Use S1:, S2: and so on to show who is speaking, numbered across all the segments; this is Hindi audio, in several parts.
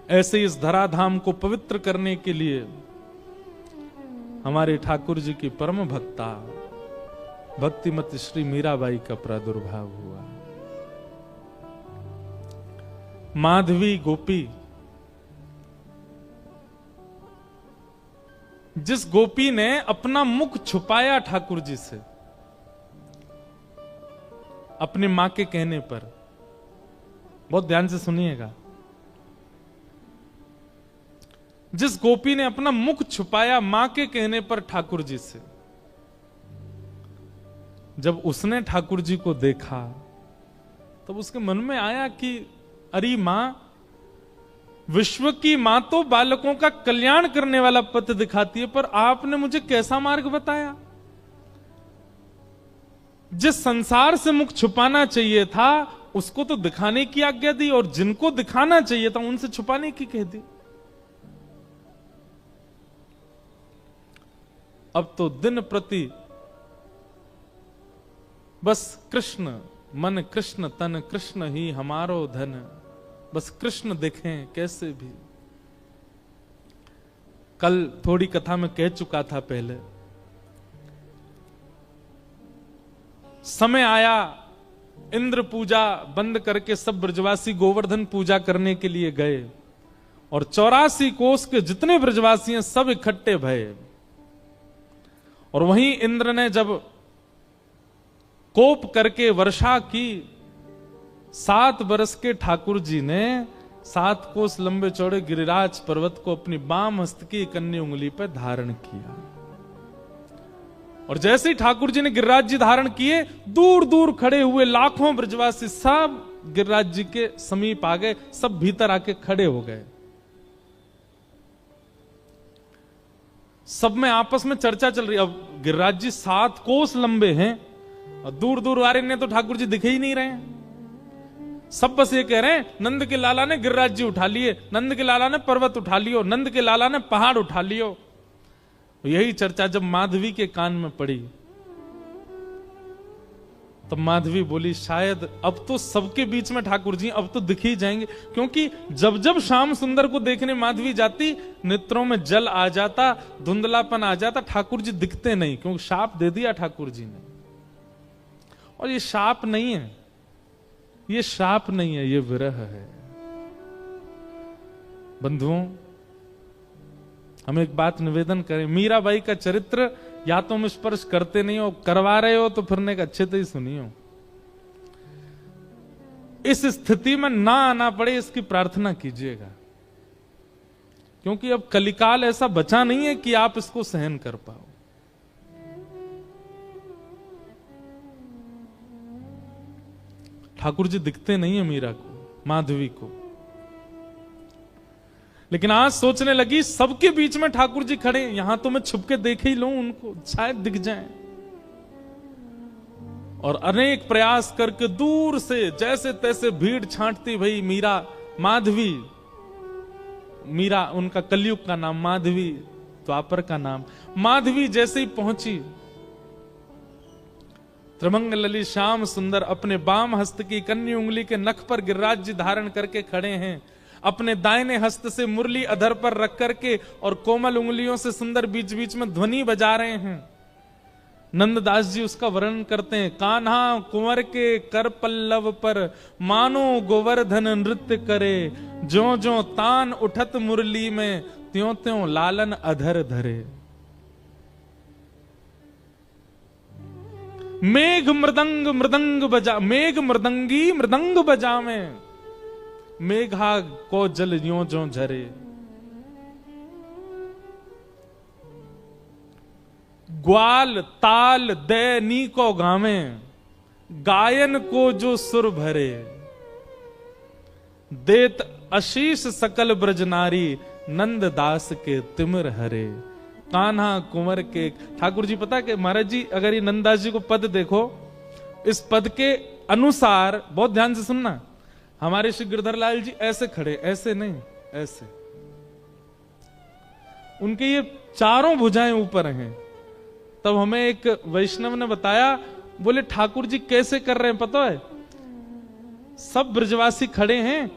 S1: ऐसे इस धराधाम को पवित्र करने के लिए हमारे ठाकुर जी की परम भक्ता भक्तिमती श्री मीराबाई का प्रादुर्भाव हुआ। माधवी गोपी, जिस गोपी ने अपना मुख छुपाया ठाकुर जी से अपने मां के कहने पर, बहुत ध्यान से सुनिएगा, जिस गोपी ने अपना मुख छुपाया मां के कहने पर ठाकुर जी से, जब उसने ठाकुर जी को देखा तब उसके मन में आया कि अरे मां, विश्व की मां तो बालकों का कल्याण करने वाला पथ दिखाती है, पर आपने मुझे कैसा मार्ग बताया? जिस संसार से मुख छुपाना चाहिए था उसको तो दिखाने की आज्ञा दी, और जिनको दिखाना चाहिए था उनसे छुपाने की कह दी। अब तो दिन प्रति बस कृष्ण मन, कृष्ण तन, कृष्ण ही हमारो धन, बस कृष्ण देखें कैसे भी। कल थोड़ी कथा में कह चुका था पहले, समय आया इंद्र पूजा बंद करके सब ब्रजवासी गोवर्धन पूजा करने के लिए गए, और 84 कोस के जितने ब्रजवासी हैं सब इकट्ठे भये। और वहीं इंद्र ने जब कोप करके वर्षा की, 7 बरस के ठाकुर जी ने 7 कोस लंबे चौड़े गिरिराज पर्वत को अपनी बाम हस्त की कन्नी उंगली पर धारण किया। और जैसे ही ठाकुर जी ने गिरिराज जी धारण किए, दूर दूर खड़े हुए लाखों ब्रजवासी सब गिरिराज जी के समीप आ गए, सब भीतर आके खड़े हो गए। सब में आपस में चर्चा चल रही। अब गिरिराज जी 7 कोस लंबे हैं और दूर दूर वाले ने तो ठाकुर जी दिखे ही नहीं रहे हैं। सब बस ये कह रहे हैं, नंद के लाला ने गिरिराज जी उठा लिए, नंद के लाला ने पर्वत उठा लियो, नंद के लाला ने पहाड़ उठा लियो। यही चर्चा जब माधवी के कान में पड़ी तब माधवी बोली, शायद अब तो सबके बीच में ठाकुर जी अब तो दिख ही जाएंगे, क्योंकि जब जब श्याम सुंदर को देखने माधवी जाती, नेत्रों में जल आ जाता, धुंधलापन आ जाता, ठाकुर जी दिखते नहीं, क्योंकि शाप दे दिया ठाकुर जी ने। और ये शाप नहीं है, ये शाप नहीं है, ये विरह है। बंधुओं, हम एक बात निवेदन करें, मीराबाई का चरित्र या तो हम स्पर्श करते नहीं हो, करवा रहे हो तो फिर एक अच्छे से ही सुनियो। इस स्थिति में ना आना पड़े इसकी प्रार्थना कीजिएगा, क्योंकि अब कलिकाल ऐसा बचा नहीं है कि आप इसको सहन कर पाओ। ठाकुर जी दिखते नहीं है मीरा को, माधवी को, लेकिन आज सोचने लगी सबके बीच में ठाकुर जी खड़े, यहां तो मैं छुप के देख ही लूं उनको, शायद दिख जाए। और अनेक प्रयास करके दूर से जैसे तैसे भीड़ छांटती भई मीरा, माधवी, मीरा उनका कलयुग का नाम, माधवी द्वापर का नाम। माधवी जैसे ही पहुंची, त्रिभंग ललित श्याम सुंदर अपने बाम हस्त की कन्नी उंगली के नख पर गिरिराज जी धारण करके खड़े हैं, अपने दाहिने हस्त से मुरली अधर पर रख करके और कोमल उंगलियों से सुंदर बीच बीच में ध्वनि बजा रहे हैं। नंददास जी उसका वर्णन करते हैं, कान्हा कुंवर के कर पल्लव पर मानो गोवर्धन नृत्य करे, ज्यों ज्यों तान उठत मुरली में त्यों त्यों लालन अधर धरे। मेघ मृदंग मृदंग बजा, मेघ मृदंगी मृदंग बजा में, मेघा को जल यों जो झरे। ग्वाल ताल दे नी को गावे, गायन को जो सुर भरे। देत आशीष सकल ब्रज नारी, नंद दास के तिमिर हरे। कान्हा कुंवर के, ठाकुर जी पता कि महाराज जी, अगर ये नंददास जी को पद देखो, इस पद के अनुसार, बहुत ध्यान से सुनना, हमारे श्री गिरधर लाल जी ऐसे खड़े, ऐसे नहीं, ऐसे, उनके ये चारों भुजाएं ऊपर हैं। तब हमें एक वैष्णव ने बताया, बोले ठाकुर जी कैसे कर रहे हैं पता है, सब ब्रजवासी खड़े हैं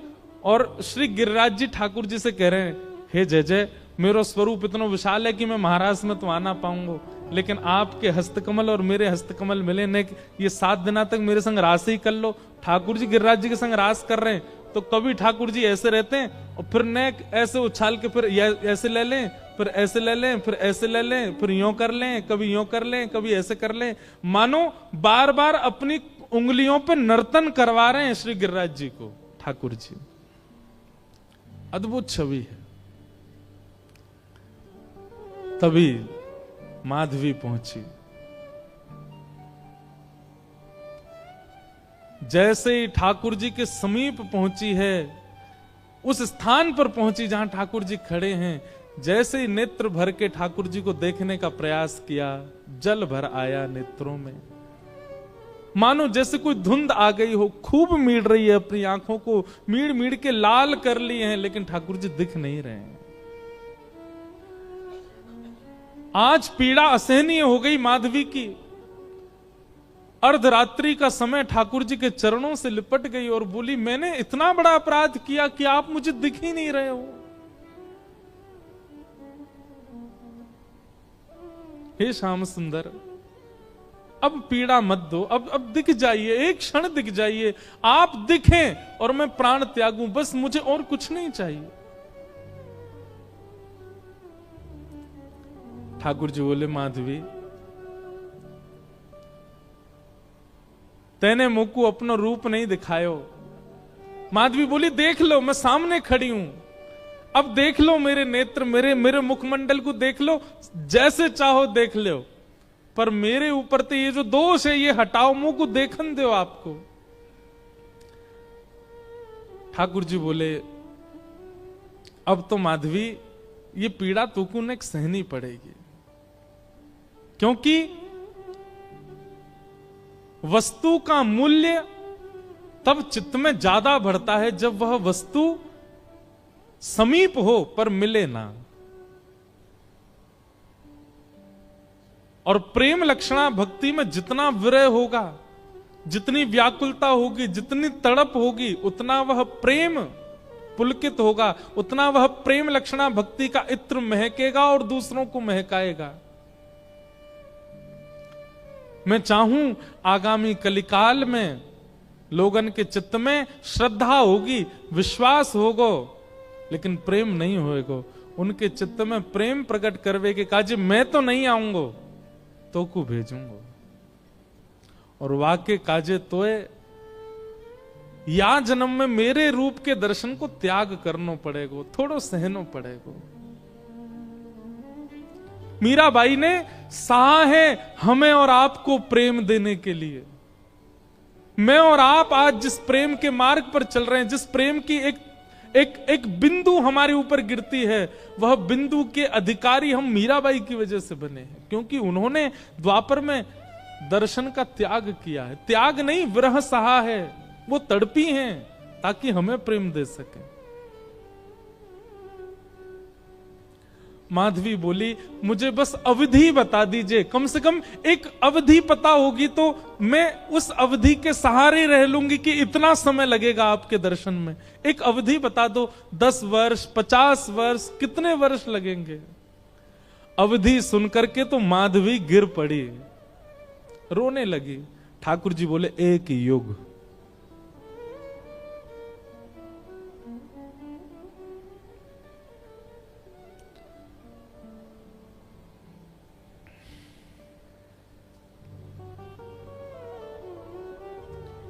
S1: और श्री गिरिराज जी ठाकुर जी से कह रहे हैं, हे जय जय, मेरा स्वरूप इतना विशाल है कि मैं महाराज में तो आ ना पाऊंगा, लेकिन आपके हस्तकमल और मेरे हस्तकमल मिले ने, ये 7 दिना तक मेरे संग रास ही कर लो। ठाकुर जी गिरिराज जी के संग रास कर रहे हैं, तो कभी ठाकुर जी ऐसे रहते हैं और फिर नेक ऐसे उछाल के फिर ऐसे ले लें, फिर ऐसे ले लें, फिर ऐसे ले लें, फिर यूं कर लें, कभी यूं कर लें, कभी ऐसे कर लें, मानो बार बार अपनी उंगलियों पे नर्तन करवा रहे हैं श्री गिरिराज जी को ठाकुर जी। अद्भुत छवि है। तभी माधवी पहुंची। जैसे ही ठाकुर जी के समीप पहुंची है, उस स्थान पर पहुंची जहां ठाकुर जी खड़े हैं, जैसे ही नेत्र भर के ठाकुर जी को देखने का प्रयास किया, जल भर आया नेत्रों में। मानो जैसे कोई धुंध आ गई हो, खूब मीड़ रही है, अपनी आंखों को मीड़ मीड़ के लाल कर लिए हैं, लेकिन ठाकुर जी दिख नहीं रहे हैं। आज पीड़ा असहनीय हो गई माधवी की। अर्धरात्रि का समय ठाकुर जी के चरणों से लिपट गई और बोली, मैंने इतना बड़ा अपराध किया कि आप मुझे दिख ही नहीं रहे हो। हे श्याम सुंदर, अब पीड़ा मत दो, अब दिख जाइए, एक क्षण दिख जाइए, आप दिखें और मैं प्राण त्यागूं, बस मुझे और कुछ नहीं चाहिए। ठाकुर जी बोले, माधवी तेने मुझको अपना रूप नहीं दिखायो। माधवी बोली, देख लो, मैं सामने खड़ी हूं, अब देख लो मेरे नेत्र, मेरे मुखमंडल को देख लो, जैसे चाहो देख लो, पर मेरे ऊपर तो ये जो दोष है ये हटाओ, मुंह को देखन दो आपको। ठाकुर जी बोले, अब तो माधवी ये पीड़ा तुमको ने सहनी पड़ेगी, क्योंकि वस्तु का मूल्य तब चित्त में ज्यादा बढ़ता है जब वह वस्तु समीप हो पर मिले ना। और प्रेम लक्षणा भक्ति में जितना विरह होगा, जितनी व्याकुलता होगी, जितनी तड़प होगी, उतना वह प्रेम पुलकित होगा, उतना वह प्रेम लक्षणा भक्ति का इत्र महकेगा और दूसरों को महकाएगा। मैं चाहूं आगामी कलिकाल में लोगन के चित्त में श्रद्धा होगी, विश्वास होगो, लेकिन प्रेम नहीं होएगो। उनके चित्त में प्रेम प्रकट करवे के काज मैं तो नहीं आऊंगो, तो को भेजूंगो। और वाक्य काजे तोए या जन्म में मेरे रूप के दर्शन को त्याग करनो पड़ेगो, थोड़ो सहनो पड़ेगो। मीराबाई ने सहा है हमें और आपको प्रेम देने के लिए। मैं और आप आज जिस प्रेम के मार्ग पर चल रहे हैं, जिस प्रेम की एक बिंदु हमारे ऊपर गिरती है, वह बिंदु के अधिकारी हम मीराबाई की वजह से बने हैं, क्योंकि उन्होंने द्वापर में दर्शन का त्याग किया है। त्याग नहीं, विरह सहा है, वो तड़पी हैं ताकि हमें प्रेम दे सके। माधवी बोली, मुझे बस अवधि बता दीजिए, कम से कम एक अवधि पता होगी तो मैं उस अवधि के सहारे रह लूंगी कि इतना समय लगेगा आपके दर्शन में। एक अवधि बता दो, 10 वर्ष, 50 वर्ष, कितने वर्ष लगेंगे? अवधि सुनकर के तो माधवी गिर पड़ी, रोने लगी। ठाकुर जी बोले, 1 युग।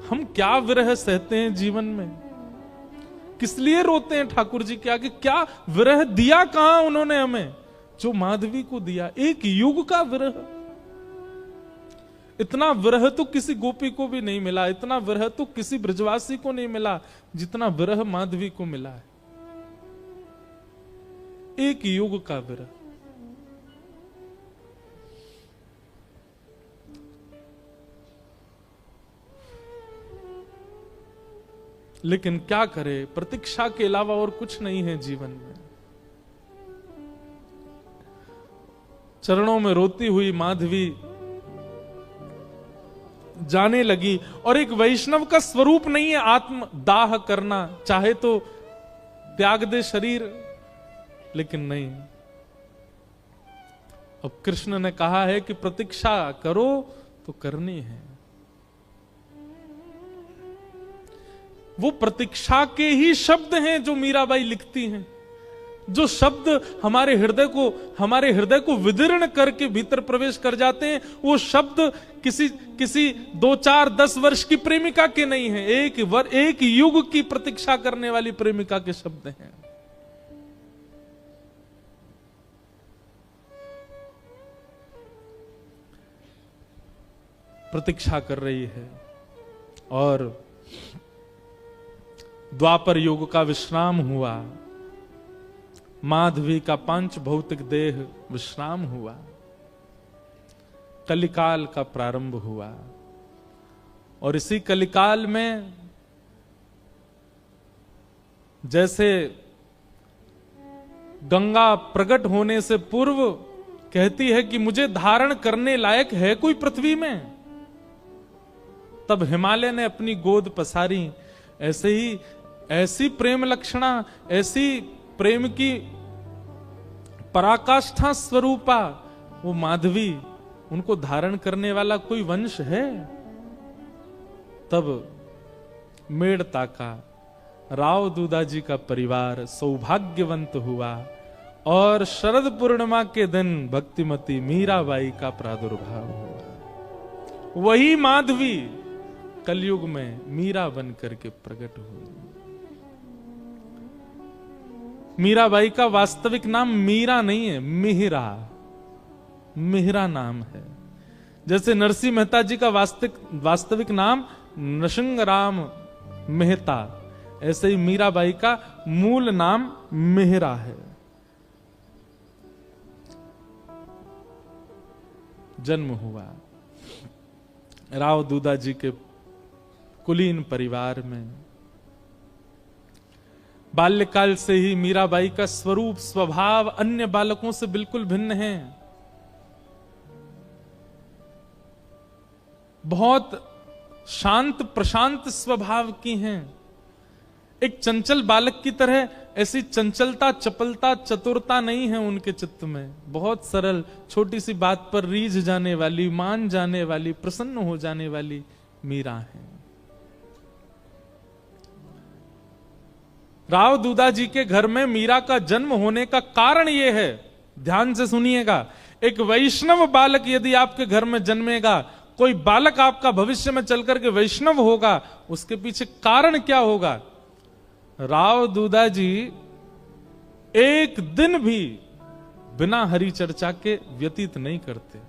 S1: हम क्या विरह सहते हैं जीवन में, किस लिए रोते हैं ठाकुर जी के आगे? क्या विरह दिया कहां उन्होंने हमें, जो माधवी को दिया? 1 युग का विरह। इतना विरह तो किसी गोपी को भी नहीं मिला, इतना विरह तो किसी ब्रजवासी को नहीं मिला जितना विरह माधवी को मिला है। 1 युग का विरह। लेकिन क्या करे, प्रतीक्षा के अलावा और कुछ नहीं है जीवन में। चरणों में रोती हुई माधवी जाने लगी। और एक वैष्णव का स्वरूप नहीं है आत्म दाह करना, चाहे तो त्याग दे शरीर, लेकिन नहीं। अब कृष्ण ने कहा है कि प्रतीक्षा करो तो करनी है। वो प्रतीक्षा के ही शब्द हैं जो मीराबाई लिखती हैं, जो शब्द हमारे हृदय को विदीर्ण करके भीतर प्रवेश कर जाते हैं। वो शब्द किसी 2, 4, 10 वर्ष की प्रेमिका के नहीं है, एक युग की प्रतीक्षा करने वाली प्रेमिका के शब्द हैं। प्रतीक्षा कर रही है और द्वापर युग का विश्राम हुआ, माधवी का पंच भौतिक देह विश्राम हुआ, कलिकाल का प्रारंभ हुआ। और इसी कलिकाल में जैसे गंगा प्रकट होने से पूर्व कहती है कि मुझे धारण करने लायक है कोई पृथ्वी में, तब हिमालय ने अपनी गोद पसारी। ऐसे ही ऐसी प्रेम लक्षणा, ऐसी प्रेम की पराकाष्ठा स्वरूपा वो माधवी, उनको धारण करने वाला कोई वंश है? तब मेड़ता का राव दूदाजी का परिवार सौभाग्यवंत हुआ और शरद पूर्णिमा के दिन भक्तिमती मीराबाई का प्रादुर्भाव हुआ। वही माधवी कलयुग में मीरा बन करके प्रकट हुई। मीराबाई का वास्तविक नाम मीरा नहीं है, मिहिरा नाम है। जैसे नरसिंह मेहता जी का वास्तविक नाम नृसिंहराम मेहता, ऐसे ही मीराबाई का मूल नाम मिहिरा है। जन्म हुआ राव दूदाजी के कुलीन परिवार में। बाल्यकाल से ही मीराबाई का स्वरूप स्वभाव अन्य बालकों से बिल्कुल भिन्न है। बहुत शांत प्रशांत स्वभाव की हैं। एक चंचल बालक की तरह ऐसी चंचलता, चपलता, चतुरता नहीं है उनके चित्त में। बहुत सरल, छोटी सी बात पर रीझ जाने वाली, मान जाने वाली, प्रसन्न हो जाने वाली मीरा है। राव दूदाजी के घर में मीरा का जन्म होने का कारण यह है, ध्यान से सुनिएगा। एक वैष्णव बालक यदि आपके घर में जन्मेगा, कोई बालक आपका भविष्य में चलकर के वैष्णव होगा, उसके पीछे कारण क्या होगा? राव दूदाजी एक दिन भी बिना हरि चर्चा के व्यतीत नहीं करते।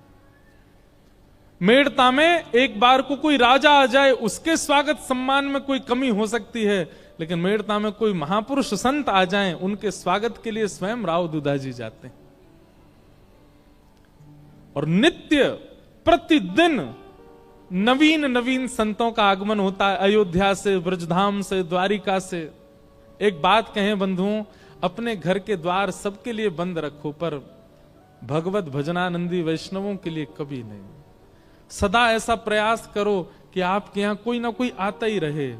S1: मेड़ता में एक बार को कोई राजा आ जाए, उसके स्वागत सम्मान में कोई कमी हो सकती है, लेकिन मेड़ता में कोई महापुरुष संत आ जाएं, उनके स्वागत के लिए स्वयं राव दूदाजी जाते हैं। और नित्य प्रतिदिन नवीन नवीन संतों का आगमन होता है, अयोध्या से, ब्रजधाम से, द्वारिका से। एक बात कहें बंधुओं, अपने घर के द्वार सबके लिए बंद रखो, पर भगवत भजनानंदी वैष्णवों के लिए कभी नहीं। सदा ऐसा प्रयास करो कि आपके यहां कोई ना कोई आता ही रहे।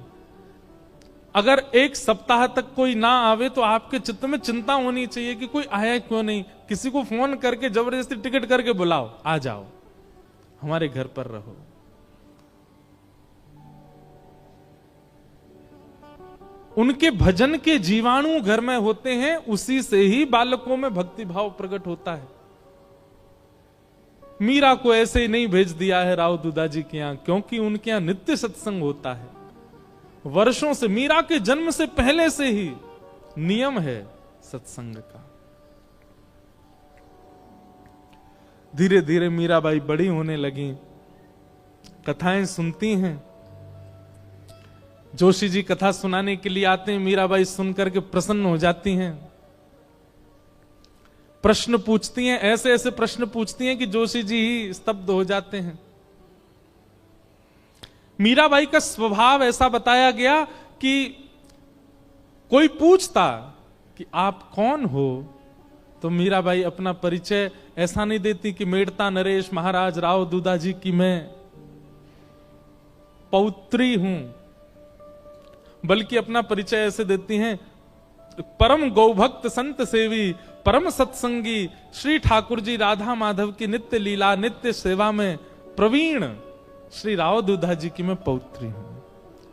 S1: अगर एक सप्ताह तक कोई ना आवे तो आपके चित्त में चिंता होनी चाहिए कि कोई आया क्यों नहीं। किसी को फोन करके जबरदस्ती टिकट करके बुलाओ, आ जाओ, हमारे घर पर रहो। उनके भजन के जीवाणु घर में होते हैं, उसी से ही बालकों में भक्ति भाव प्रकट होता है। मीरा को ऐसे ही नहीं भेज दिया है राव दूदाजी के यहां, क्योंकि उनके यहां नित्य सत्संग होता है। वर्षों से, मीरा के जन्म से पहले से ही नियम है सत्संग का। धीरे धीरे मीराबाई बड़ी होने लगी, कथाएं सुनती हैं। जोशी जी कथा सुनाने के लिए आते हैं, मीराबाई सुनकर के प्रसन्न हो जाती हैं। प्रश्न पूछती हैं, ऐसे ऐसे प्रश्न पूछती हैं कि जोशी जी ही स्तब्ध हो जाते हैं। मीराबाई का स्वभाव ऐसा बताया गया कि कोई पूछता कि आप कौन हो, तो मीराबाई अपना परिचय ऐसा नहीं देती कि मेड़ता नरेश महाराज राव दूदाजी की मैं पौत्री हूं, बल्कि अपना परिचय ऐसे देती हैं, परम गौभक्त संत सेवी परम सत्संगी श्री ठाकुर जी राधा माधव की नित्य लीला नित्य सेवा में प्रवीण श्री राव दूधा जी की मैं पौत्री हूं।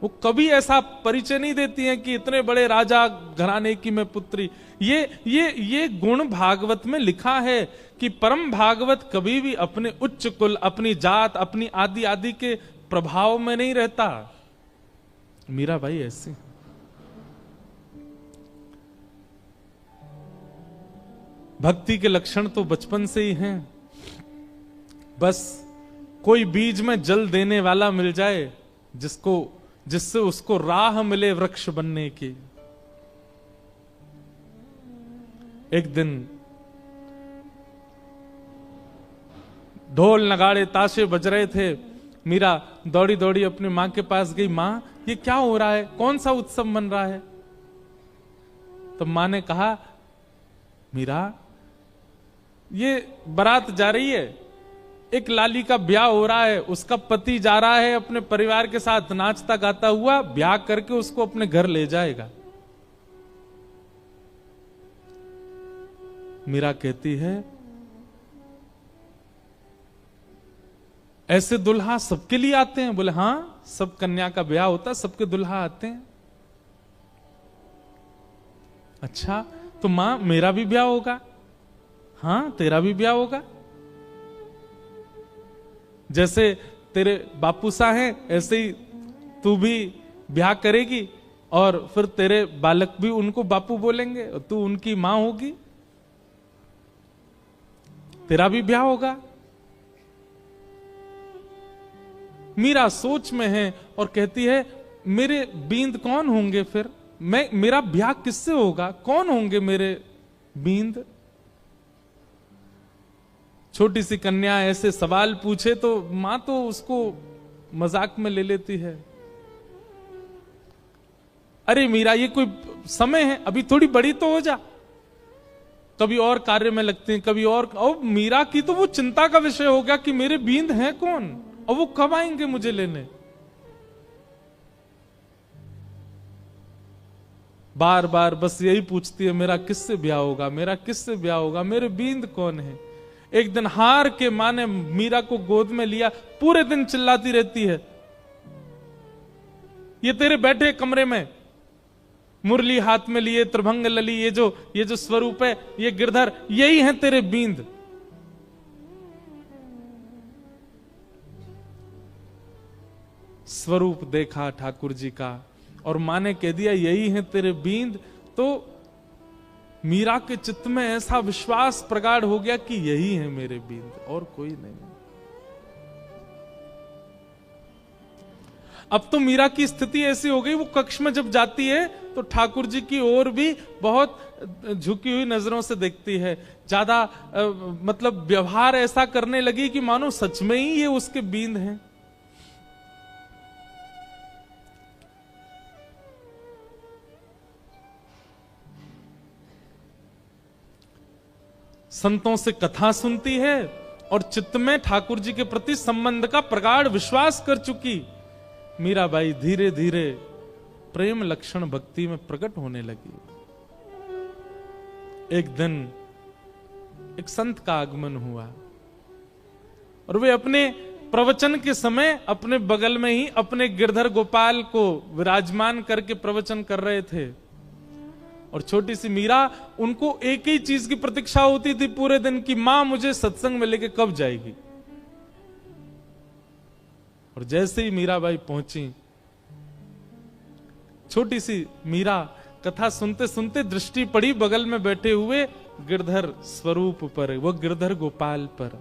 S1: वो कभी ऐसा परिचय नहीं देती हैं कि इतने बड़े राजा घराने की मैं पुत्री। ये गुण भागवत में लिखा है कि परम भागवत कभी भी अपने उच्च कुल, अपनी जात, अपनी आदि आदि के प्रभाव में नहीं रहता। मीराबाई ऐसी भक्ति के लक्षण तो बचपन से ही हैं। बस कोई बीज में जल देने वाला मिल जाए जिससे उसको राह मिले वृक्ष बनने की। एक दिन ढोल नगाड़े ताशे बज रहे थे। मीरा दौड़ी दौड़ी अपनी मां के पास गई। मां, ये क्या हो रहा है? कौन सा उत्सव मन रहा है? तो मां ने कहा, मीरा ये बारात जा रही है, एक लाली का ब्याह हो रहा है, उसका पति जा रहा है अपने परिवार के साथ नाचता गाता हुआ, ब्याह करके उसको अपने घर ले जाएगा। मीरा कहती है, ऐसे दुल्हा सबके लिए आते हैं? बोले हां, सब कन्या का ब्याह होता, सबके दुल्हा आते हैं। अच्छा, तो मां मेरा भी ब्याह होगा? हाँ, तेरा भी ब्याह होगा। जैसे तेरे बापू सा हैं ऐसे ही तू भी ब्याह करेगी और फिर तेरे बालक भी उनको बापू बोलेंगे और तू उनकी मां होगी, तेरा भी ब्याह होगा। मीरा सोच में है और कहती है, मेरे बींद कौन होंगे फिर? मेरा ब्याह किससे होगा? कौन होंगे मेरे बींद? छोटी सी कन्या ऐसे सवाल पूछे तो मां तो उसको मजाक में ले लेती है। अरे मीरा, ये कोई समय है, अभी थोड़ी बड़ी तो हो जा। कभी और कार्य में लगते हैं, कभी और मीरा की तो वो चिंता का विषय हो गया कि मेरे बींद हैं कौन और वो कब आएंगे मुझे लेने। बार बार बस यही पूछती है, मेरा किससे ब्याह होगा, मेरा किससे ब्याह होगा, मेरे बींद कौन है। एक दिन हार के मां ने मीरा को गोद में लिया, पूरे दिन चिल्लाती रहती है, ये तेरे बैठे कमरे में मुरली हाथ में लिए त्रिभंग लली, ये जो स्वरूप है, ये गिरधर, यही है तेरे बींद। स्वरूप देखा ठाकुर जी का और मां ने कह दिया यही है तेरे बींद। तो मीरा के चित्त में ऐसा विश्वास प्रगाढ़ हो गया कि यही है मेरे बींद और कोई नहीं। अब तो मीरा की स्थिति ऐसी हो गई, वो कक्ष में जब जाती है तो ठाकुर जी की ओर भी बहुत झुकी हुई नजरों से देखती है। ज्यादा मतलब व्यवहार ऐसा करने लगी कि मानो सच में ही ये उसके बींद हैं। संतों से कथा सुनती है और चित्त में ठाकुर जी के प्रति संबंध का प्रगाढ़ विश्वास कर चुकी मीराबाई धीरे धीरे प्रेम लक्षण भक्ति में प्रकट होने लगी। एक दिन एक संत का आगमन हुआ और वे अपने प्रवचन के समय अपने बगल में ही अपने गिरधर गोपाल को विराजमान करके प्रवचन कर रहे थे। और छोटी सी मीरा, उनको एक ही चीज की प्रतीक्षा होती थी पूरे दिन की, मां मुझे सत्संग में लेके कब जाएगी। और जैसे ही मीराबाई पहुंची, छोटी सी मीरा कथा सुनते सुनते दृष्टि पड़ी बगल में बैठे हुए गिरधर स्वरूप पर, वो गिरधर गोपाल पर।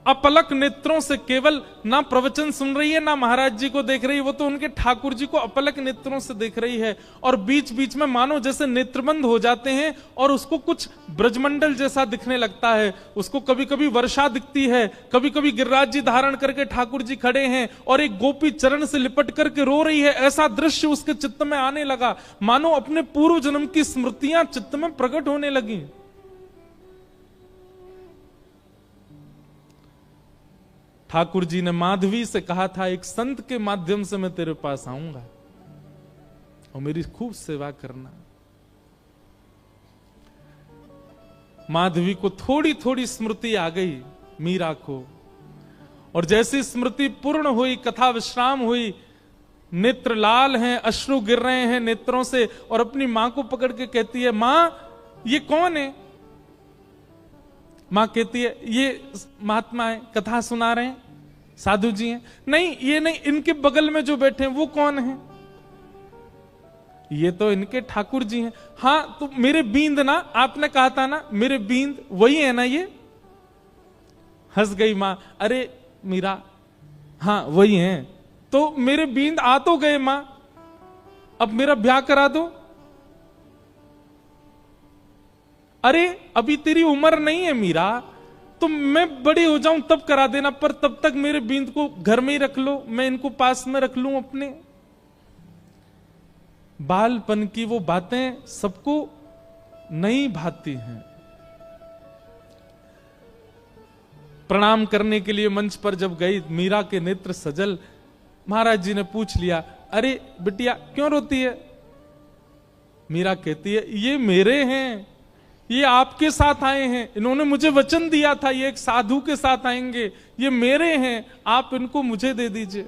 S1: अपलक नेत्रों से केवल ना प्रवचन सुन रही है ना महाराज जी को देख रही है, वो तो उनके ठाकुर जी को अपलक नेत्रों से देख रही है। और बीच बीच में मानो जैसे नेत्रबंद हो जाते हैं और उसको कुछ ब्रजमंडल जैसा दिखने लगता है। उसको कभी कभी वर्षा दिखती है, कभी कभी गिरिराज जी धारण करके ठाकुर जी खड़े हैं और एक गोपी चरण से लिपट करके रो रही है। ऐसा दृश्य उसके चित्त में आने लगा, मानो अपने पूर्व जन्म की स्मृतियां चित्त में प्रकट होने लगी। ठाकुर जी ने माधवी से कहा था एक संत के माध्यम से मैं तेरे पास आऊंगा और मेरी खूब सेवा करना। माधवी को थोड़ी थोड़ी स्मृति आ गई मीरा को, और जैसी स्मृति पूर्ण हुई, कथा विश्राम हुई, नेत्र लाल हैं, अश्रु गिर रहे हैं नेत्रों से, और अपनी मां को पकड़ के कहती है, मां ये कौन है? मां कहती है ये महात्मा है, कथा सुना रहे हैं, साधु जी हैं। नहीं ये नहीं, इनके बगल में जो बैठे हैं वो कौन है? ये तो इनके ठाकुर जी हैं। हाँ तो मेरे बींद ना, आपने कहा था ना मेरे बींद, वही है ना ये? हंस गई मां, अरे मीरा हाँ वही हैं। तो मेरे बींद आ तो गए मां, अब मेरा ब्याह करा दो। अरे अभी तेरी उम्र नहीं है मीरा, तो मैं बड़ी हो जाऊं तब करा देना, पर तब तक मेरे बींद को घर में ही रख लो, मैं इनको पास में रख लूं अपने। बालपन की वो बातें सबको नहीं भाती हैं। प्रणाम करने के लिए मंच पर जब गई, मीरा के नेत्र सजल। महाराज जी ने पूछ लिया, अरे बिटिया क्यों रोती है? मीरा कहती है ये मेरे हैं, ये आपके साथ आए हैं, इन्होंने मुझे वचन दिया था ये एक साधु के साथ आएंगे, ये मेरे हैं, आप इनको मुझे दे दीजिए।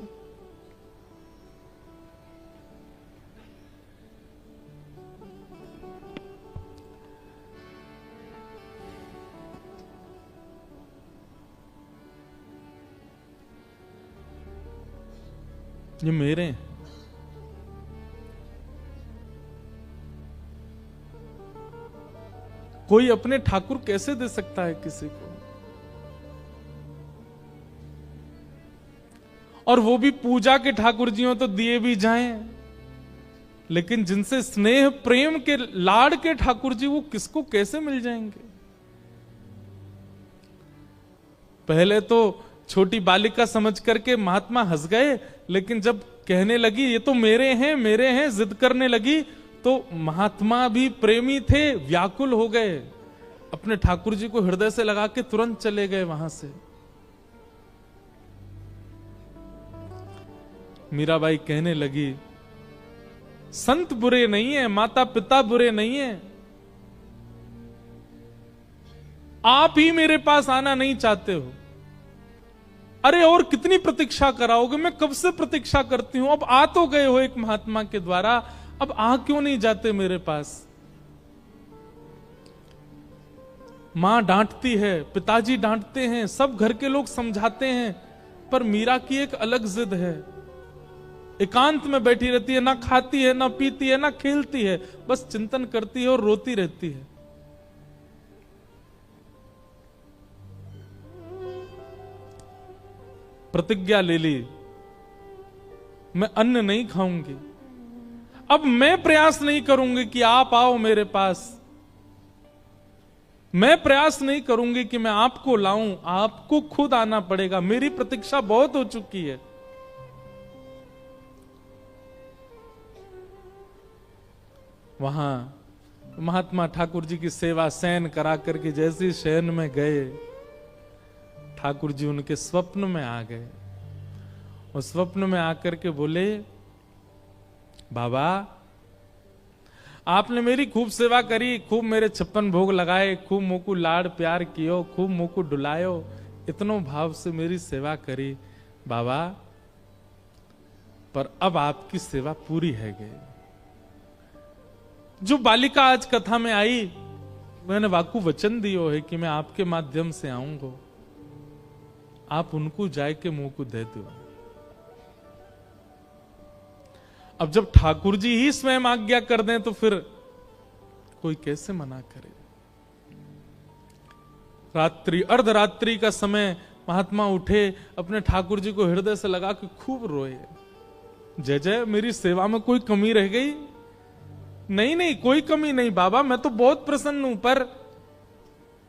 S1: ये मेरे हैं। कोई अपने ठाकुर कैसे दे सकता है किसी को? और वो भी पूजा के ठाकुर जी हो तो दिए भी जाएं, लेकिन जिनसे स्नेह प्रेम के लाड़ के ठाकुर जी, वो किसको कैसे मिल जाएंगे? पहले तो छोटी बालिका समझ करके महात्मा हंस गए, लेकिन जब कहने लगी ये तो मेरे हैं जिद करने लगी, तो महात्मा भी प्रेमी थे, व्याकुल हो गए, अपने ठाकुर जी को हृदय से लगा के तुरंत चले गए वहां से। मीराबाई कहने लगी संत बुरे नहीं है, माता पिता बुरे नहीं है, आप ही मेरे पास आना नहीं चाहते हो। अरे और कितनी प्रतीक्षा कराओगे? मैं कब से प्रतीक्षा करती हूं, अब आ तो गए हो एक महात्मा के द्वारा, अब आ क्यों नहीं जाते मेरे पास? मां डांटती है, पिताजी डांटते हैं, सब घर के लोग समझाते हैं, पर मीरा की एक अलग जिद है। एकांत में बैठी रहती है, ना खाती है, ना पीती है, ना खेलती है, बस चिंतन करती है और रोती रहती है। प्रतिज्ञा ले ली, मैं अन्न नहीं खाऊंगी। अब मैं प्रयास नहीं करूंगी कि आप आओ मेरे पास, मैं प्रयास नहीं करूंगी कि मैं आपको लाऊं, आपको खुद आना पड़ेगा, मेरी प्रतीक्षा बहुत हो चुकी है। वहां महात्मा ठाकुर जी की सेवा शयन करा करके जैसे शयन में गए, ठाकुर जी उनके स्वप्न में आ गए और स्वप्न में आकर के बोले, बाबा आपने मेरी खूब सेवा करी, खूब मेरे 56 भोग लगाए, खूब मुझको लाड़ प्यार कियो, खूब मुझको डुलायो, इतनो भाव से मेरी सेवा करी बाबा, पर अब आपकी सेवा पूरी है गई। जो बालिका आज कथा में आई, मैंने वाकू वचन दियो है कि मैं आपके माध्यम से आऊंगा, आप उनको जाए के मुंह को दे दो। अब जब ठाकुर जी ही स्वयं आज्ञा कर दें तो फिर कोई कैसे मना करे? रात्रि अर्धरात्रि का समय महात्मा उठे, अपने ठाकुर जी को हृदय से लगा के खूब रोए, जय जय मेरी सेवा में कोई कमी रह गई? नहीं नहीं कोई कमी नहीं बाबा, मैं तो बहुत प्रसन्न हूं, पर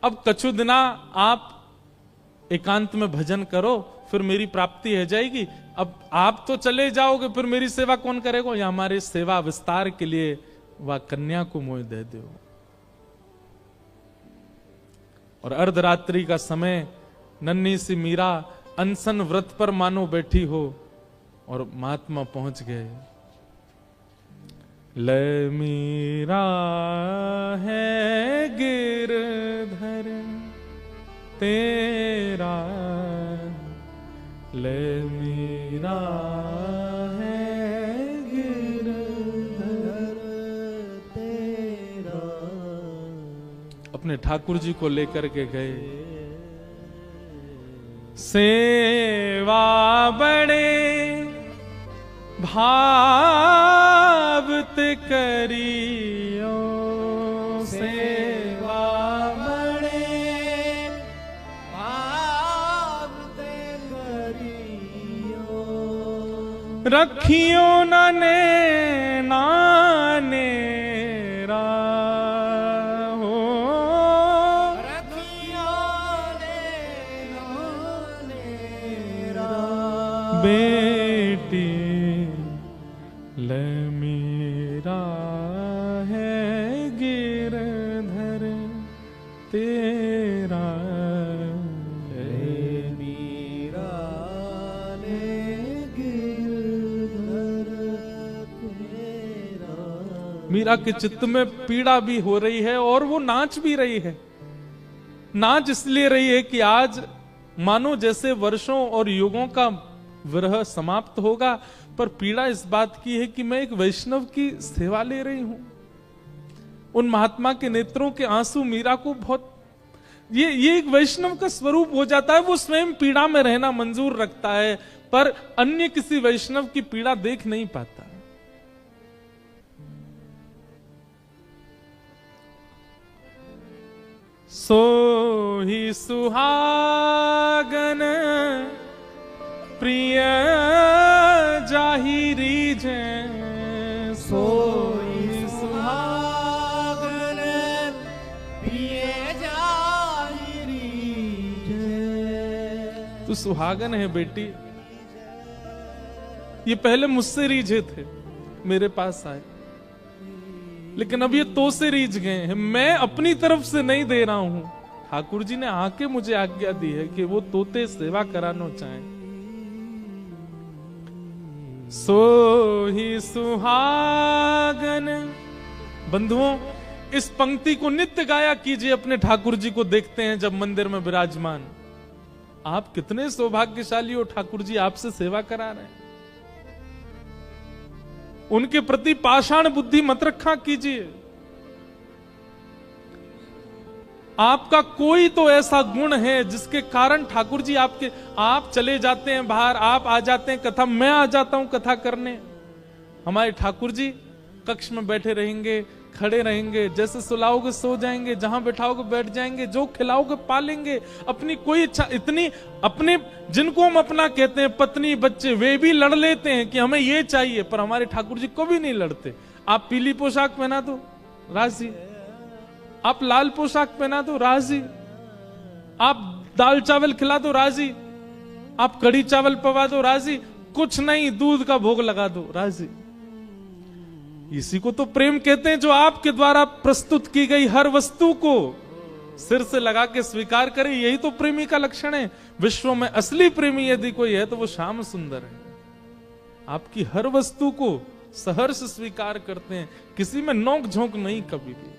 S1: अब कछु दिना आप एकांत में भजन करो, फिर मेरी प्राप्ति हो जाएगी। अब आप तो चले जाओगे, फिर मेरी सेवा कौन करेगा? या हमारी सेवा विस्तार के लिए वह कन्या को मोह दे दो। और अर्धरात्रि का समय, नन्ही सी मीरा अनशन व्रत पर मानो बैठी हो और महात्मा पहुंच गए। ले मीरा है गिरधर तेरा, ले मीरा है गिरधर तेरा। अपने ठाकुर जी को लेकर के गए। सेवा बड़े भावत करियो, सेवा बड़े भावत करियो, रखियो नाने नानेरा हो, रखियो ने नानेरा। बेटी ले मीरा है गिरधर तेरा, ले मीरा ले गिरधर तेरा। मीरा के चित्त में पीड़ा भी हो रही है और वो नाच भी रही है। नाच इसलिए रही है कि आज मानो जैसे वर्षों और युगों का विरह समाप्त होगा, पर पीड़ा इस बात की है कि मैं एक वैष्णव की सेवा ले रही हूं। उन महात्मा के नेत्रों के आंसू मीरा को बहुत, ये एक वैष्णव का स्वरूप हो जाता है। वो स्वयं पीड़ा में रहना मंजूर रखता है, पर अन्य किसी वैष्णव की पीड़ा देख नहीं पाता। सो ही सुहागन प्रिय जाहिरी जे, सोई सुहागन प्रिय जाहिरी जे। तू सुहागन है बेटी। ये पहले मुझसे रीझे थे, मेरे पास आए, लेकिन अब ये तो से रीझ गए हैं। मैं अपनी तरफ से नहीं दे रहा हूं, ठाकुर जी ने आके मुझे आज्ञा दी है कि वो तोते सेवा कराना चाहें। सो ही सुहागन। बंधुओं, इस पंक्ति को नित्य गाया कीजिए। अपने ठाकुर जी को देखते हैं जब मंदिर में विराजमान, आप कितने सौभाग्यशाली हो, ठाकुर जी आपसे सेवा करा रहे हैं। उनके प्रति पाषाण बुद्धि मत रखा कीजिए। आपका कोई तो ऐसा गुण है जिसके कारण ठाकुर जी आपके, आप चले जाते हैं बाहर, आप आ जाते हैं कथा, मैं आ जाता हूं कथा करने। हमारे ठाकुर जी कक्ष में बैठे रहेंगे, खड़े रहेंगे, जैसे सुलाओगे सो जाएंगे, जहां बैठाओगे बैठ जाएंगे, जो खिलाओगे पालेंगे। अपनी कोई इच्छा, इतनी अपने जिनको हम अपना कहते हैं, पत्नी बच्चे, वे भी लड़ लेते हैं कि हमें ये चाहिए, पर हमारे ठाकुर जी को भी नहीं लड़ते। आप पीली पोशाक पहना दो राजी, आप लाल पोशाक पहना दो राजी, आप दाल चावल खिला दो राजी, आप कड़ी चावल पवा दो राजी, कुछ नहीं दूध का भोग लगा दो राजी। इसी को तो प्रेम कहते हैं, जो आपके द्वारा प्रस्तुत की गई हर वस्तु को सिर से लगा के स्वीकार करे। यही तो प्रेमी का लक्षण है। विश्व में असली प्रेमी यदि कोई है तो वो श्याम सुंदर है। आपकी हर वस्तु को सहर्ष स्वीकार करते हैं, किसी में नोक झोंक नहीं कभी भी।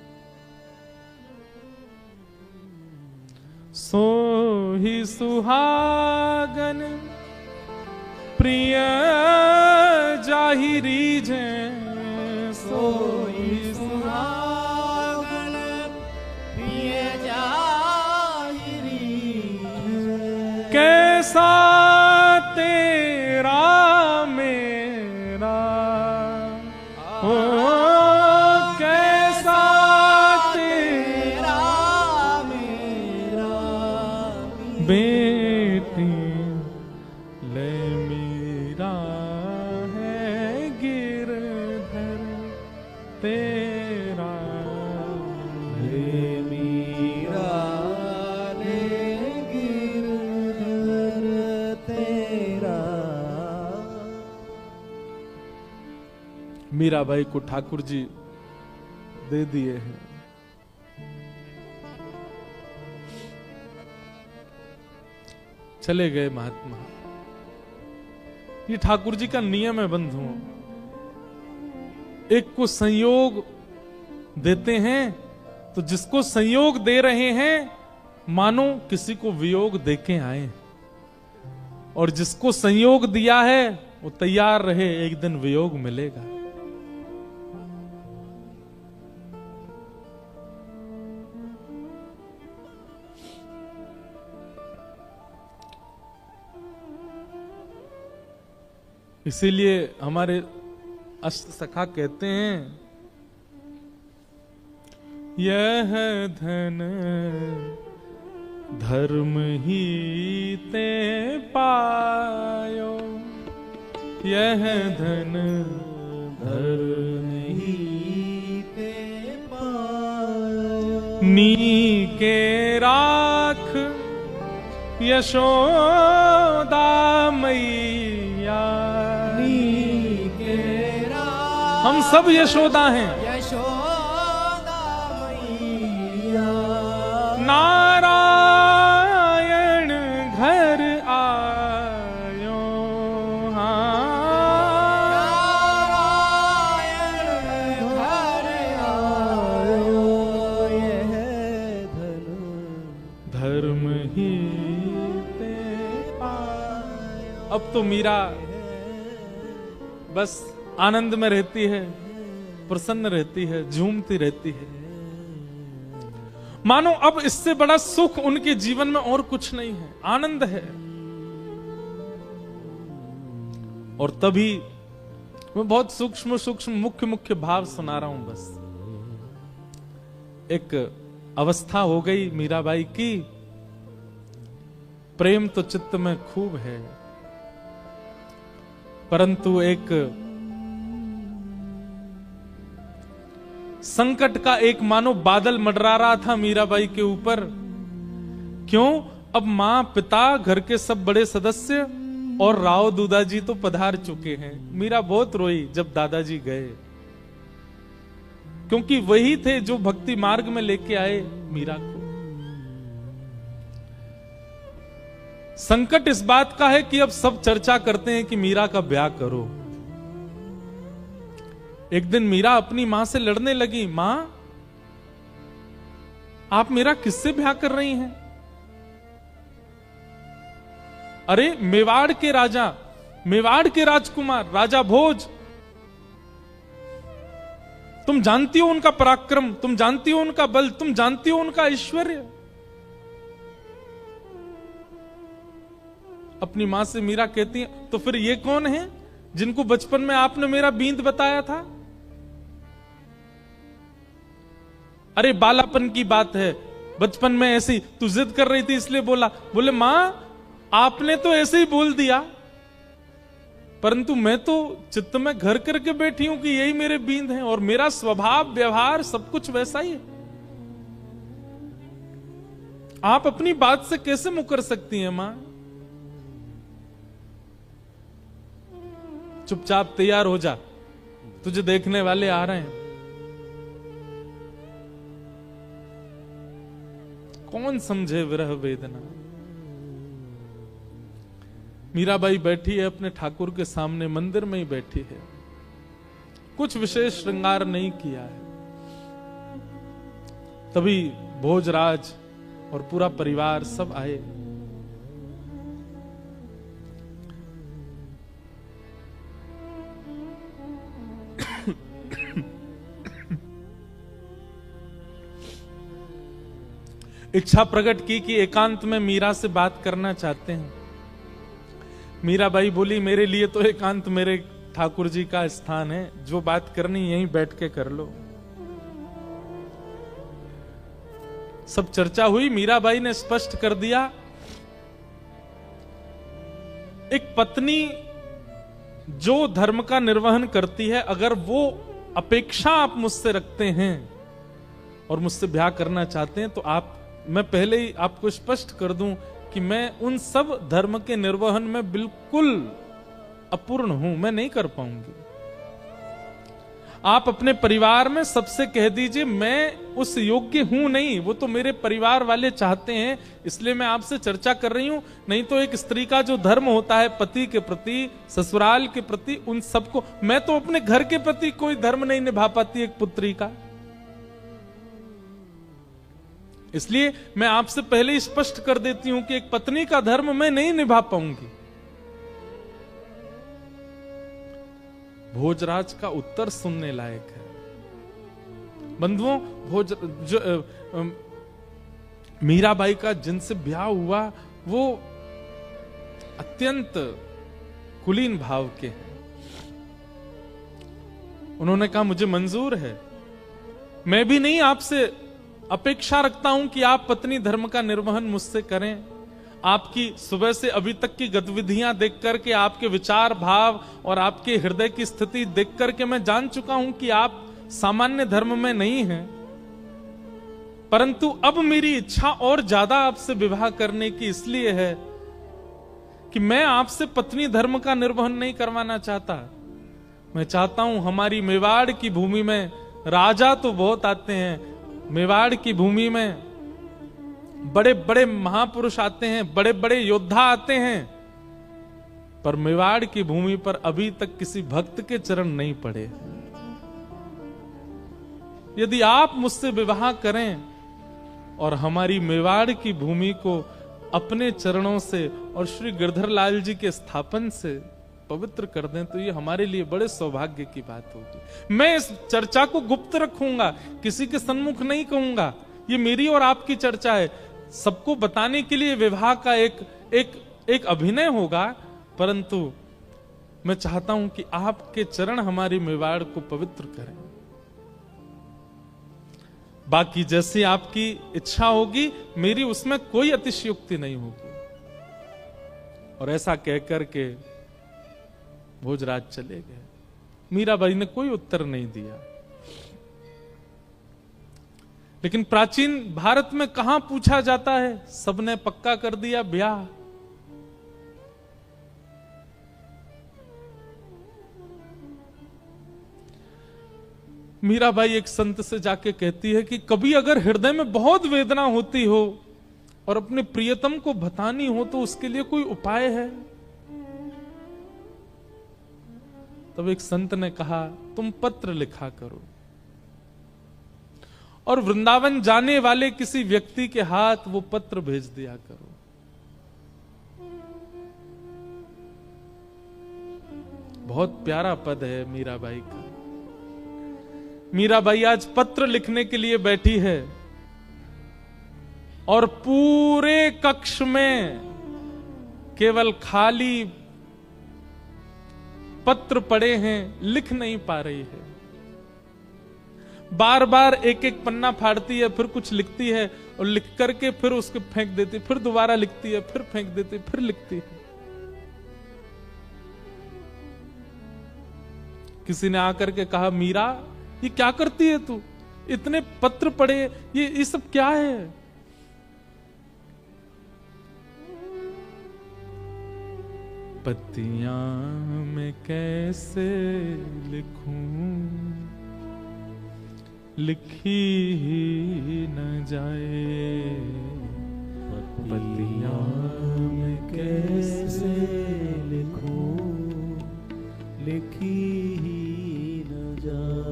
S1: सो ही सुहागन प्रिय जाहिरी जे, सोई सुहागन प्रिय जाहिरी जे। कैसा तेरा मेरा हो, कैसा तेरा मेरा, बेटी ले मीरा है गिरधर तेरा, ले मीरा ले गिरधर तेरा। मीराबाई को ठाकुर जी दे दिए हैं। चले गए महात्मा। ये ठाकुर जी का नियम है बंधुओं, एक को संयोग देते हैं तो जिसको संयोग दे रहे हैं मानो किसी को वियोग देके आए, और जिसको संयोग दिया है वो तैयार रहे, एक दिन वियोग मिलेगा। इसीलिए हमारे अष्ट सखा कहते हैं, यह धन धर्म ही ते पायो, यह धन धर्म ही ते पायो, नी के राख यशोदा मैया, नी के राख, हम सब यशोदा हैं, यशोदा मैया, नारायण घर आयो, नारायण घर आयो, यह धन धर्म ही ते पायो। अब तो मीरा बस आनंद में रहती है, प्रसन्न रहती है, झूमती रहती है, मानो अब इससे बड़ा सुख उनके जीवन में और कुछ नहीं है, आनंद है। और तभी मैं बहुत सूक्ष्म सूक्ष्म मुख्य मुख्य भाव सुना रहा हूं। बस एक अवस्था हो गई मीराबाई की, प्रेम तो चित्त में खूब है, परंतु एक संकट का एक मानो बादल मंडरा रहा था मीराबाई के ऊपर। क्यों? अब मां, पिता, घर के सब बड़े सदस्य और राव दूदाजी तो पधार चुके हैं। मीरा बहुत रोई जब दादाजी गए, क्योंकि वही थे जो भक्ति मार्ग में लेके आए मीरा को। संकट इस बात का है कि अब सब चर्चा करते हैं कि मीरा का ब्याह करो। एक दिन मीरा अपनी मां से लड़ने लगी, मां आप मेरा किससे ब्याह कर रही हैं? अरे मेवाड़ के राजा, मेवाड़ के राजकुमार राजा भोज, तुम जानती हो उनका पराक्रम, तुम जानती हो उनका बल, तुम जानती हो उनका ऐश्वर्य। अपनी मां से मीरा कहती है, तो फिर ये कौन है जिनको बचपन में आपने मेरा बींद बताया था? अरे बालापन की बात है, बचपन में ऐसी तू जिद कर रही थी इसलिए बोला। बोले मां आपने तो ऐसे ही बोल दिया, परंतु मैं तो चित्त में घर करके बैठी हूं कि यही मेरे बींद हैं, और मेरा स्वभाव व्यवहार सब कुछ वैसा ही है। आप अपनी बात से कैसे मुकर सकती हैं मां? चुपचाप तैयार हो जा, तुझे देखने वाले आ रहे हैं। कौन समझे विरह वेदना। मीराबाई बैठी है अपने ठाकुर के सामने, मंदिर में ही बैठी है, कुछ विशेष श्रृंगार नहीं किया है। तभी भोजराज और पूरा परिवार सब आए। इच्छा प्रकट की कि एकांत में मीरा से बात करना चाहते हैं। मीराबाई बोली, मेरे लिए तो एकांत मेरे ठाकुर जी का स्थान है, जो बात करनी यहीं बैठ के कर लो। सब चर्चा हुई, मीराबाई ने स्पष्ट कर दिया, एक पत्नी जो धर्म का निर्वहन करती है, अगर वो अपेक्षा आप मुझसे रखते हैं और मुझसे ब्याह करना चाहते हैं, तो मैं पहले ही आपको स्पष्ट कर दूं कि मैं उन सब धर्म के निर्वहन में बिल्कुल अपूर्ण हूं, मैं नहीं कर पाऊंगी। आप अपने परिवार में सबसे कह दीजिए मैं उस योग्य हूं नहीं, वो तो मेरे परिवार वाले चाहते हैं, इसलिए मैं आपसे चर्चा कर रही हूं। नहीं तो एक स्त्री का जो धर्म होता है पति के प्रति, ससुराल के प्रति, उन सबको, मैं तो अपने घर के प्रति कोई धर्म नहीं निभा पाती एक पुत्री का। इसलिए मैं आपसे पहले ही स्पष्ट कर देती हूं कि एक पत्नी का धर्म मैं नहीं निभा पाऊंगी। भोजराज का उत्तर सुनने लायक है। बंधुओं, मीराबाई का जिनसे ब्याह हुआ वो अत्यंत कुलीन भाव के हैं। उन्होंने कहा मुझे मंजूर है, मैं भी नहीं आपसे अपेक्षा रखता हूं कि आप पत्नी धर्म का निर्वहन मुझसे करें। आपकी सुबह से अभी तक की गतिविधियां देख करके, आपके विचार भाव और आपके हृदय की स्थिति देख करके मैं जान चुका हूं कि आप सामान्य धर्म में नहीं हैं। परंतु अब मेरी इच्छा और ज्यादा आपसे विवाह करने की इसलिए है कि मैं आपसे पत्नी धर्म का निर्वहन नहीं करवाना चाहता। मैं चाहता हूं हमारी मेवाड़ की भूमि में राजा तो बहुत आते हैं, मेवाड़ की भूमि में बड़े बड़े महापुरुष आते हैं, बड़े बड़े योद्धा आते हैं, पर मेवाड़ की भूमि पर अभी तक किसी भक्त के चरण नहीं पड़े। यदि आप मुझसे विवाह करें और हमारी मेवाड़ की भूमि को अपने चरणों से और श्री गिरधर लाल जी के स्थापन से पवित्र कर दें, तो ये हमारे लिए बड़े सौभाग्य की बात होगी। मैं इस चर्चा को गुप्त रखूंगा, किसी के सन्मुख नहीं कहूंगा। ये मेरी और आपकी चर्चा है, सबको बताने के लिए विवाह का एक अभिनय होगा, परंतु मैं चाहता हूं कि आपके चरण हमारी मेवाड़ को पवित्र करें। बाकी जैसी आपकी इच्छा होगी, मेरी उसमें कोई अतिशयोक्ति नहीं होगी। और ऐसा कहकर के भोजराज चले गए। मीराबाई ने कोई उत्तर नहीं दिया। लेकिन प्राचीन भारत में कहां पूछा जाता है, सबने पक्का कर दिया ब्याह। मीराबाई एक संत से जाके कहती है कि कभी अगर हृदय में बहुत वेदना होती हो और अपने प्रियतम को बतानी हो तो उसके लिए कोई उपाय है? तब एक संत ने कहा तुम पत्र लिखा करो और वृंदावन जाने वाले किसी व्यक्ति के हाथ वो पत्र भेज दिया करो। बहुत प्यारा पद है मीराबाई का। मीराबाई आज पत्र लिखने के लिए बैठी है और पूरे कक्ष में केवल खाली पत्र पड़े हैं, लिख नहीं पा रही है। बार बार एक एक पन्ना फाड़ती है, फिर कुछ लिखती है और लिख करके फिर उसको फेंक देती, फिर दोबारा लिखती है, फिर फेंक देती, फिर लिखती है। किसी ने आकर के कहा मीरा ये क्या करती है तू, इतने पत्र पड़े, ये सब क्या है? पत्तियां मैं कैसे लिखूं, लिखी ही न जाए। पत्तियां मैं कैसे लिखूं, लिखी ही न जाए।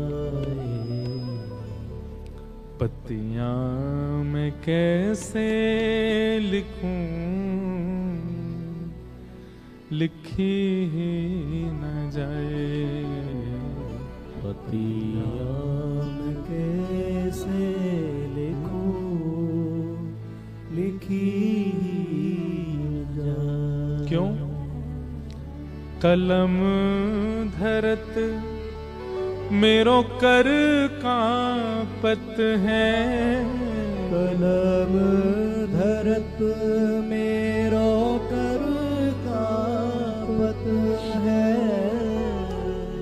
S1: पत्तियां मैं कैसे लिखूं, लिखी ही न जाए।
S2: पत्तियां मैं कैसे लिखूं, लिखी ही न जाए।
S1: क्यों? कलम धरत मेरो कर कांपत है,
S2: कलम धरत मेरो कर कांपत है।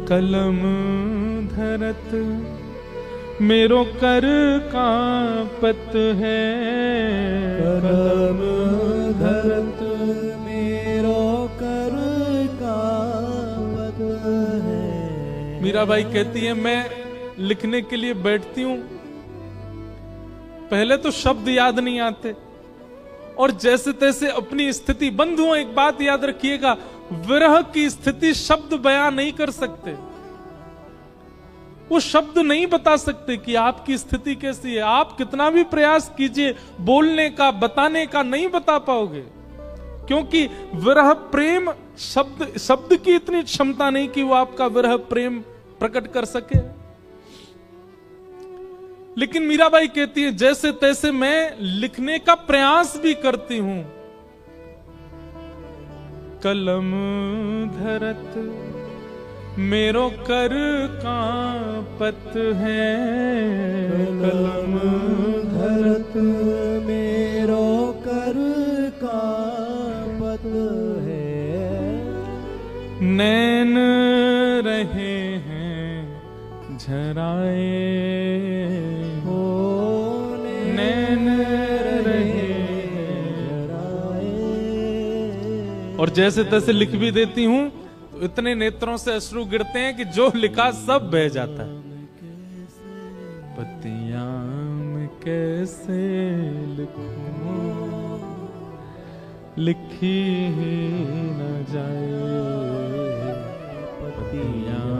S1: कलम धरत मेरो कर कांपत है।
S2: कलम धरत मेरो कर कांपत है।
S1: मीराबाई कहती है, मैं लिखने के लिए बैठती हूं, पहले तो शब्द याद नहीं आते, और जैसे तैसे अपनी स्थिति, बंधुओं एक बात याद रखिएगा, विरह की स्थिति शब्द बयां नहीं कर सकते। वो शब्द नहीं बता सकते कि आपकी स्थिति कैसी है। आप कितना भी प्रयास कीजिए बोलने का, बताने का, नहीं बता पाओगे, क्योंकि विरह प्रेम शब्द की इतनी क्षमता नहीं कि वो आपका विरह प्रेम प्रकट कर सके। लेकिन मीराबाई कहती है, जैसे तैसे मैं लिखने का प्रयास भी करती हूं। कलम धरत मेरो कर कांपत है,
S2: कलम धरत मेरो कर कांपत है,
S1: नैन रहे हैं झराए, नैन रहे
S2: झराए।
S1: और जैसे तैसे लिख भी देती हूं तो इतने नेत्रों से अश्रु गिरते हैं कि जो लिखा सब बह जाता है। पतियां में कैसे लिखूं, लिखी ही न जाए, पतियां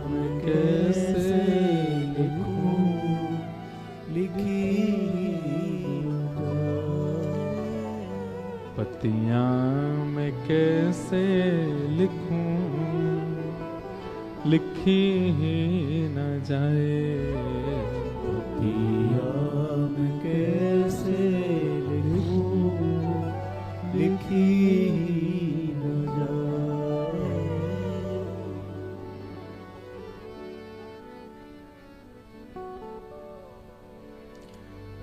S1: में कैसे लिखूं,
S2: लिखी
S1: पतियां में कैसे लिखूं, लिखी ही न जाए,
S2: पतियां में कैसे लिखूं, लिखी न जाए।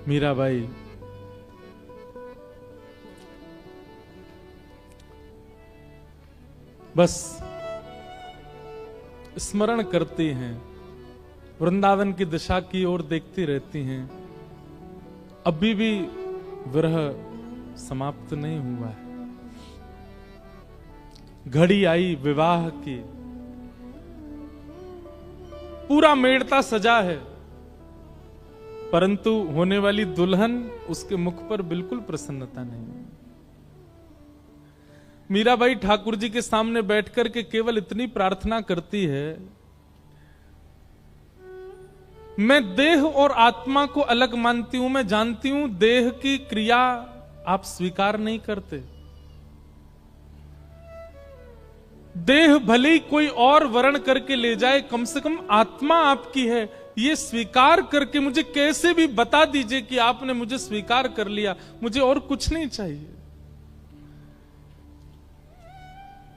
S1: मीराबाई बस स्मरण करती हैं, वृंदावन की दिशा की ओर देखती रहती हैं। अभी भी विरह समाप्त नहीं हुआ है। घड़ी आई विवाह की, पूरा मेड़ता सजा है, परंतु होने वाली दुल्हन, उसके मुख पर बिल्कुल प्रसन्नता नहीं है। मीराबाई ठाकुर जी के सामने बैठकर के केवल इतनी प्रार्थना करती है, मैं देह और आत्मा को अलग मानती हूं, मैं जानती हूं देह की क्रिया आप स्वीकार नहीं करते। देह भले ही कोई और वर्ण करके ले जाए, कम से कम आत्मा आपकी है, ये स्वीकार करके मुझे कैसे भी बता दीजिए कि आपने मुझे स्वीकार कर लिया, मुझे और कुछ नहीं चाहिए।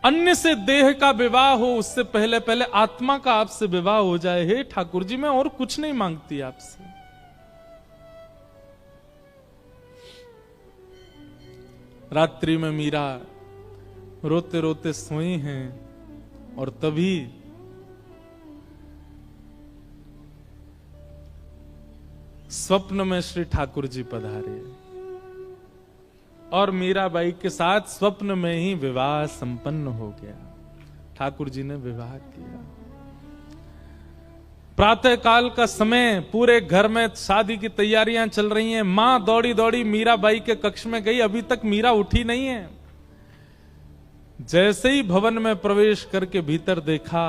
S1: अन्य से देह का विवाह हो, उससे पहले पहले आत्मा का आपसे विवाह हो जाए। हे ठाकुर जी, मैं और कुछ नहीं मांगती आपसे। रात्रि में मीरा रोते रोते सोई हैं, और तभी स्वप्न में श्री ठाकुर जी पधारे, और मीराबाई के साथ स्वप्न में ही विवाह संपन्न हो गया। ठाकुर जी ने विवाह किया। प्रातः काल का समय, पूरे घर में शादी की तैयारियां चल रही हैं। मां दौड़ी दौड़ी मीराबाई के कक्ष में गई, अभी तक मीरा उठी नहीं है। जैसे ही भवन में प्रवेश करके भीतर देखा,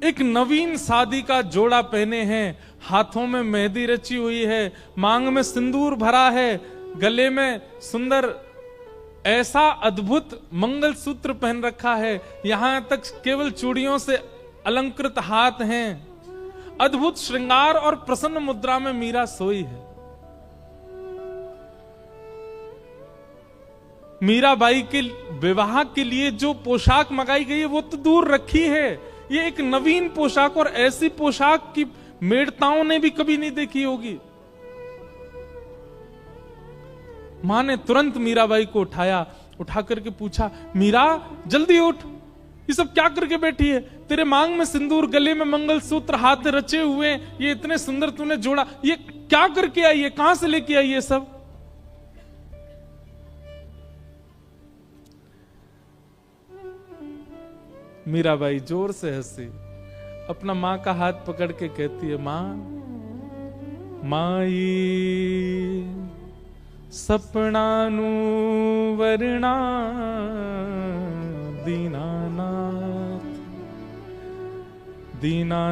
S1: एक नवीन शादी का जोड़ा पहने हैं, हाथों में मेहंदी रची हुई है, मांग में सिंदूर भरा है, गले में सुंदर ऐसा अद्भुत मंगलसूत्र पहन रखा है, यहां तक केवल चूड़ियों से अलंकृत हाथ हैं। अद्भुत श्रृंगार और प्रसन्न मुद्रा में मीरा सोई है। मीराबाई के विवाह के लिए जो पोशाक मंगाई गई है वो तो दूर रखी है, ये एक नवीन पोशाक, और ऐसी पोशाक की मेड़ताओं ने भी कभी नहीं देखी होगी। मां ने तुरंत मीराबाई को उठाया, उठा करके पूछा, मीरा जल्दी उठ, ये सब क्या करके बैठी है? तेरे मांग में सिंदूर, गले में मंगलसूत्र, हाथ रचे हुए, ये इतने सुंदर तूने जोड़ा, ये क्या करके आई है? कहां से लेके आई है सब? मीराबाई जोर से हंसी, अपना मां का हाथ पकड़ के कहती है, मां माई सपनानु वरना दीनानाथ दीनानाथ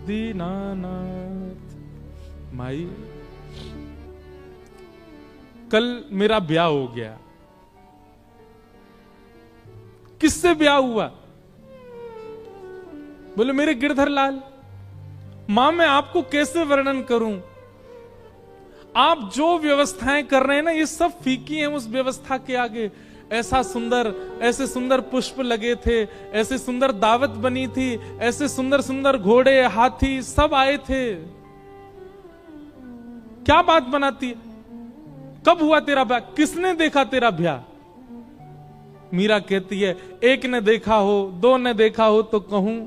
S1: दीनानाथ। माई कल मेरा ब्याह हो गया। किससे ब्याह हुआ? बोले मेरे गिरधर लाल। मां मैं आपको कैसे वर्णन करूं? आप जो व्यवस्थाएं कर रहे हैं ना, ये सब फीकी हैं उस व्यवस्था के आगे। ऐसा सुंदर, ऐसे सुंदर पुष्प लगे थे, ऐसे सुंदर दावत बनी थी, ऐसे सुंदर सुंदर घोड़े हाथी सब आए थे। क्या बात बनाती है? कब हुआ तेरा ब्याह? किसने देखा तेरा ब्याह? मीरा कहती है, एक ने देखा हो, दो ने देखा हो तो कहूं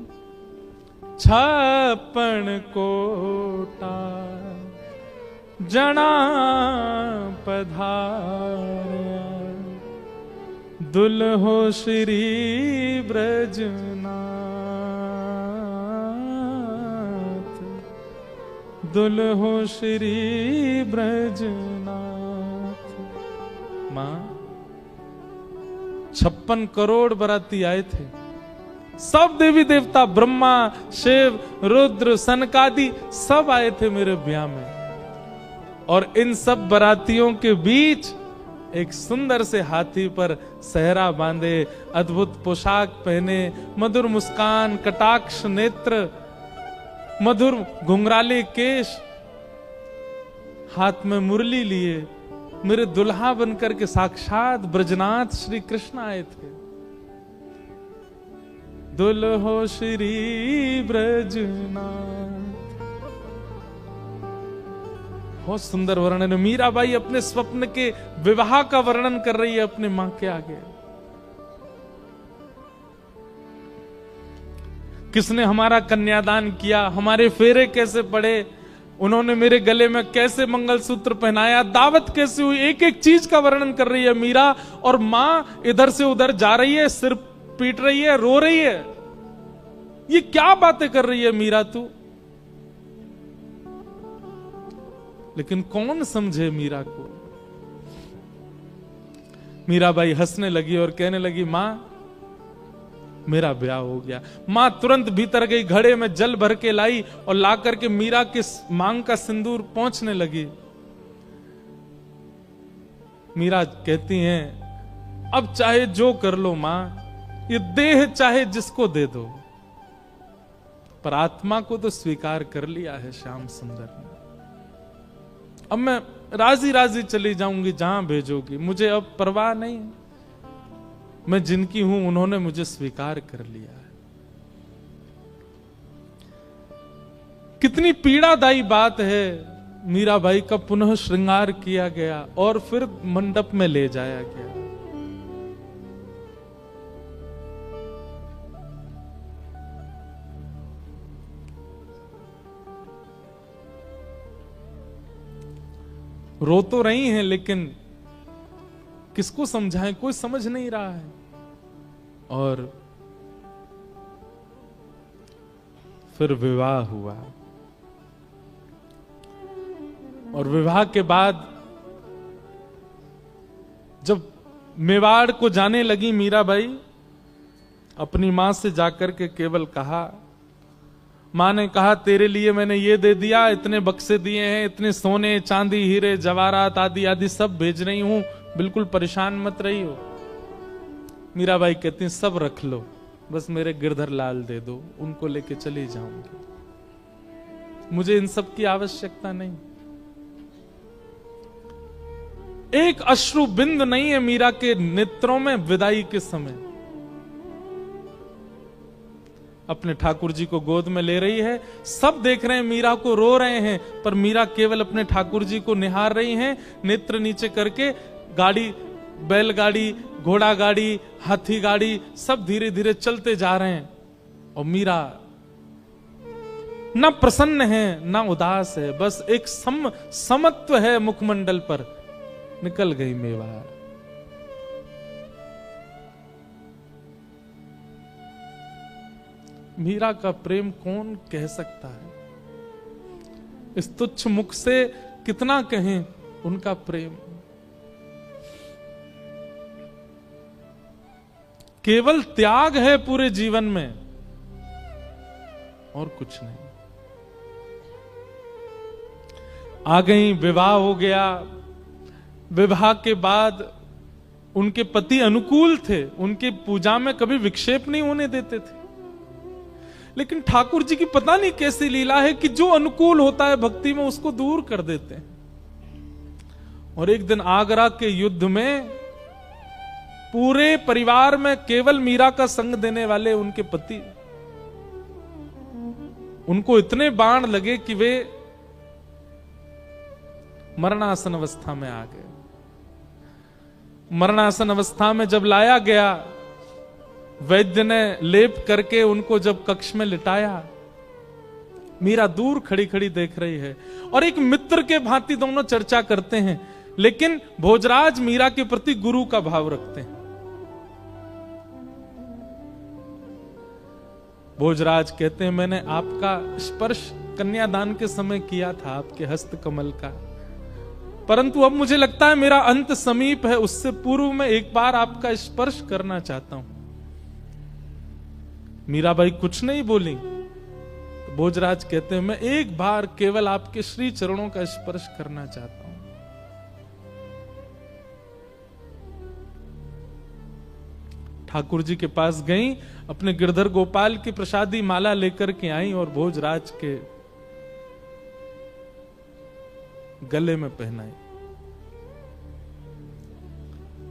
S1: 56 कोटा जना पधार्या, दुल्हो श्री ब्रजनाथ, दुल्हो श्री ब्रजनाथ। मां 56 करोड़ बराती आए थे, सब देवी देवता, ब्रह्मा, शिव, रुद्र, सनकादि सब आए थे मेरे ब्याह में। और इन सब बरातियों के बीच एक सुंदर से हाथी पर सहरा बांधे, अद्भुत पोशाक पहने, मधुर मुस्कान, कटाक्ष नेत्र, मधुर घुंघराले केश, हाथ में मुरली लिए मेरे दुल्हा बनकर के साक्षात ब्रजनाथ श्री कृष्ण आए थे। दुल्हो श्री ब्रजनाथ। बहुत सुंदर वर्णन है। मीराबाई अपने स्वप्न के विवाह का वर्णन कर रही है अपने मां के आगे। किसने हमारा कन्यादान किया, हमारे फेरे कैसे पड़े, उन्होंने मेरे गले में कैसे मंगलसूत्र पहनाया, दावत कैसे हुई, एक एक चीज का वर्णन कर रही है मीरा। और मां इधर से उधर जा रही है, सिर पीट रही है, रो रही है। ये क्या बातें कर रही है मीरा तू? लेकिन कौन समझे मीरा को? मीराबाई हंसने लगी और कहने लगी, मां मेरा ब्याह हो गया। मां तुरंत भीतर गई, घड़े में जल भर के लाई और ला करके मीरा के मांग का सिंदूर पोंछने लगी। मीरा कहती हैं, अब चाहे जो कर लो मां, ये देह चाहे जिसको दे दो, पर आत्मा को तो स्वीकार कर लिया है श्याम सुंदर ने। अब मैं राजी राजी चली जाऊंगी जहां भेजोगी, मुझे अब परवाह नहीं। मैं जिनकी हूं उन्होंने मुझे स्वीकार कर लिया है। कितनी पीड़ादायी बात है। मीराबाई का पुनः श्रृंगार किया गया और फिर मंडप में ले जाया गया। रो तो रही हैं, लेकिन किसको समझाएं, कोई समझ नहीं रहा है। और फिर विवाह हुआ। और विवाह के बाद जब मेवाड़ को जाने लगी मीराबाई, अपनी मां से जाकर के केवल कहा, मां ने कहा तेरे लिए मैंने ये दे दिया, इतने बक्से दिए हैं, इतने सोने चांदी हीरे जवाहरात आदि आदि सब भेज रही हूं, बिल्कुल परेशान मत रही हो। मीराबाई कहती हैं, सब रख लो, बस मेरे गिरधर लाल दे दो, उनको लेके चली जाऊंगी, मुझे इन सब की आवश्यकता नहीं। एक अश्रु बिंद नहीं है मीरा के नेत्रों में विदाई के समय। अपने ठाकुर जी को गोद में ले रही है, सब देख रहे हैं मीरा को, रो रहे हैं, पर मीरा केवल अपने ठाकुर जी को निहार रही हैं, नेत्र नीचे करके। गाड़ी, बैलगाड़ी, घोड़ा गाड़ी, हाथी गाड़ी सब धीरे धीरे चलते जा रहे हैं। और मीरा ना प्रसन्न है ना उदास है, बस एक समत्व है मुखमंडल पर। निकल गई मेवाड़। मीरा का प्रेम कौन कह सकता है? इस तुच्छ मुख से कितना कहें उनका प्रेम। केवल त्याग है पूरे जीवन में और कुछ नहीं। आ गई, विवाह हो गया। विवाह के बाद उनके पति अनुकूल थे, उनके पूजा में कभी विक्षेप नहीं होने देते थे। लेकिन ठाकुर जी की पता नहीं कैसी लीला है कि जो अनुकूल होता है भक्ति में उसको दूर कर देते हैं। और एक दिन आगरा के युद्ध में पूरे परिवार में केवल मीरा का संग देने वाले उनके पति, उनको इतने बाण लगे कि वे मरणासन अवस्था में आ गए। मरणासन अवस्था में जब लाया गया, वैद्य ने लेप करके उनको जब कक्ष में लिटाया, मीरा दूर खड़ी खड़ी देख रही है और एक मित्र के भांति दोनों चर्चा करते हैं। लेकिन भोजराज मीरा के प्रति गुरु का भाव रखते हैं। भोजराज कहते हैं, मैंने आपका स्पर्श कन्यादान के समय किया था, आपके हस्त कमल का, परंतु अब मुझे लगता है मेरा अंत समीप है, उससे पूर्व में एक बार आपका स्पर्श करना चाहता हूं। मीराबाई कुछ नहीं बोली। तो भोजराज कहते हैं, मैं एक बार केवल आपके श्री चरणों का स्पर्श करना चाहता हूं। ठाकुर जी के पास गई, अपने गिरधर गोपाल की प्रसादी माला लेकर के आई और भोजराज के गले में पहनाई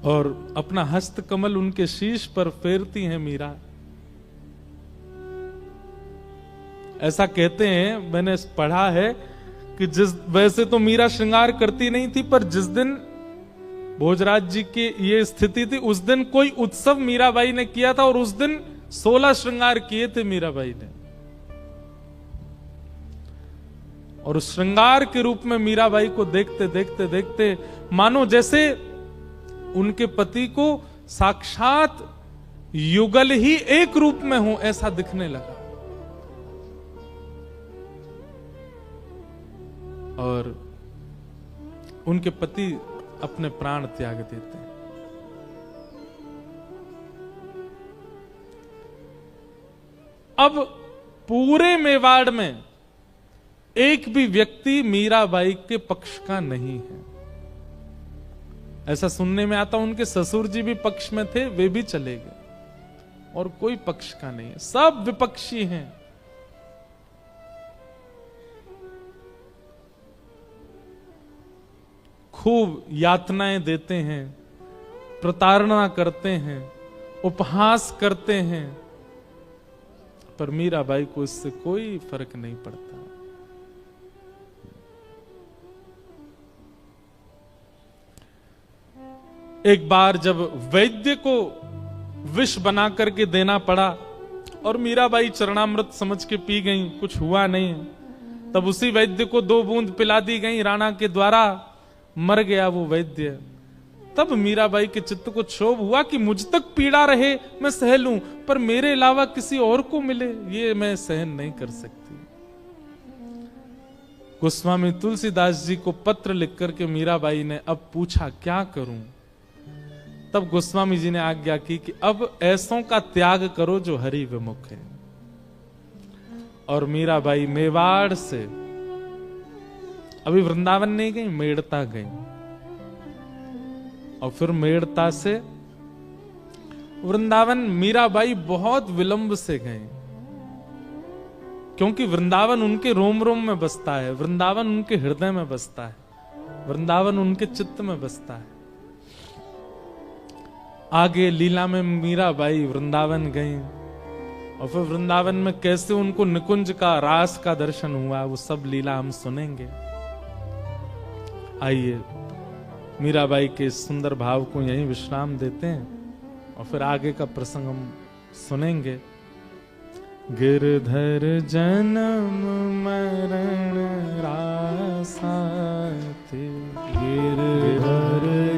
S1: और अपना हस्त कमल उनके शीश पर फेरती हैं मीरा। ऐसा कहते हैं, मैंने पढ़ा है कि वैसे तो मीरा श्रृंगार करती नहीं थी, पर जिस दिन भोजराज जी की ये स्थिति थी, उस दिन कोई उत्सव मीराबाई ने किया था और उस दिन 16 श्रृंगार किए थे मीराबाई ने। और उस श्रृंगार के रूप में मीराबाई को देखते देखते देखते मानो जैसे उनके पति को साक्षात युगल ही एक रूप में हो, ऐसा दिखने लगा। और उनके पति अपने प्राण त्याग देते हैं। अब पूरे मेवाड़ में एक भी व्यक्ति मीराबाई के पक्ष का नहीं है। ऐसा सुनने में आता, उनके ससुर जी भी पक्ष में थे, वे भी चले गए और कोई पक्ष का नहीं है, सब विपक्षी हैं। खूब यातनाएं देते हैं, प्रताड़ना करते हैं, उपहास करते हैं, पर मीराबाई को इससे कोई फर्क नहीं पड़ता। एक बार जब वैद्य को विष बना करके देना पड़ा और मीराबाई चरणामृत समझ के पी गई, कुछ हुआ नहीं, तब उसी वैद्य को 2 बूंद पिला दी गई राणा के द्वारा, मर गया वो वैद्य। तब मीराबाई के चित्त को क्षोभ हुआ कि मुझ तक पीड़ा रहे मैं सह लूं, पर मेरे अलावा किसी और को मिले ये मैं सहन नहीं कर सकती। गोस्वामी तुलसीदास जी को पत्र लिख करके मीराबाई ने अब पूछा, क्या करूं? तब गोस्वामी जी ने आज्ञा की कि अब ऐसों का त्याग करो जो हरि विमुख है। और मीराबाई मेवाड़ से अभी वृंदावन नहीं गई, मेड़ता गई, और फिर मेड़ता से वृंदावन मीराबाई बहुत विलंब से गए, क्योंकि वृंदावन उनके रोम रोम में बसता है, वृंदावन उनके हृदय में बसता है, वृंदावन उनके चित्त में बसता है। आगे लीला में मीराबाई वृंदावन गई और फिर वृंदावन में कैसे उनको निकुंज का, रास का दर्शन हुआ, वो सब लीला हम सुनेंगे। आइए मीराबाई के सुंदर भाव को यहीं विश्राम देते हैं और फिर आगे का प्रसंग हम सुनेंगे। गिरधर जन्म मरण रासा थे, गिरधर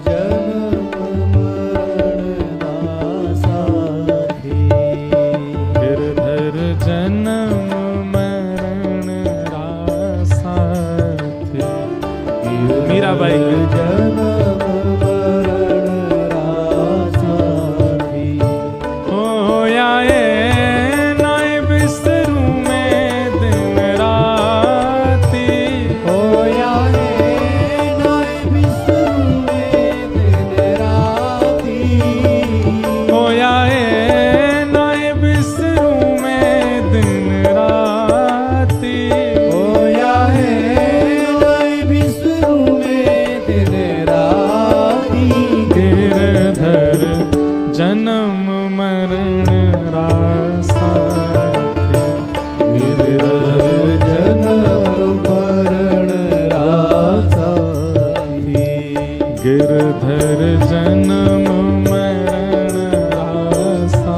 S1: गिरधर जन्म मरण रासा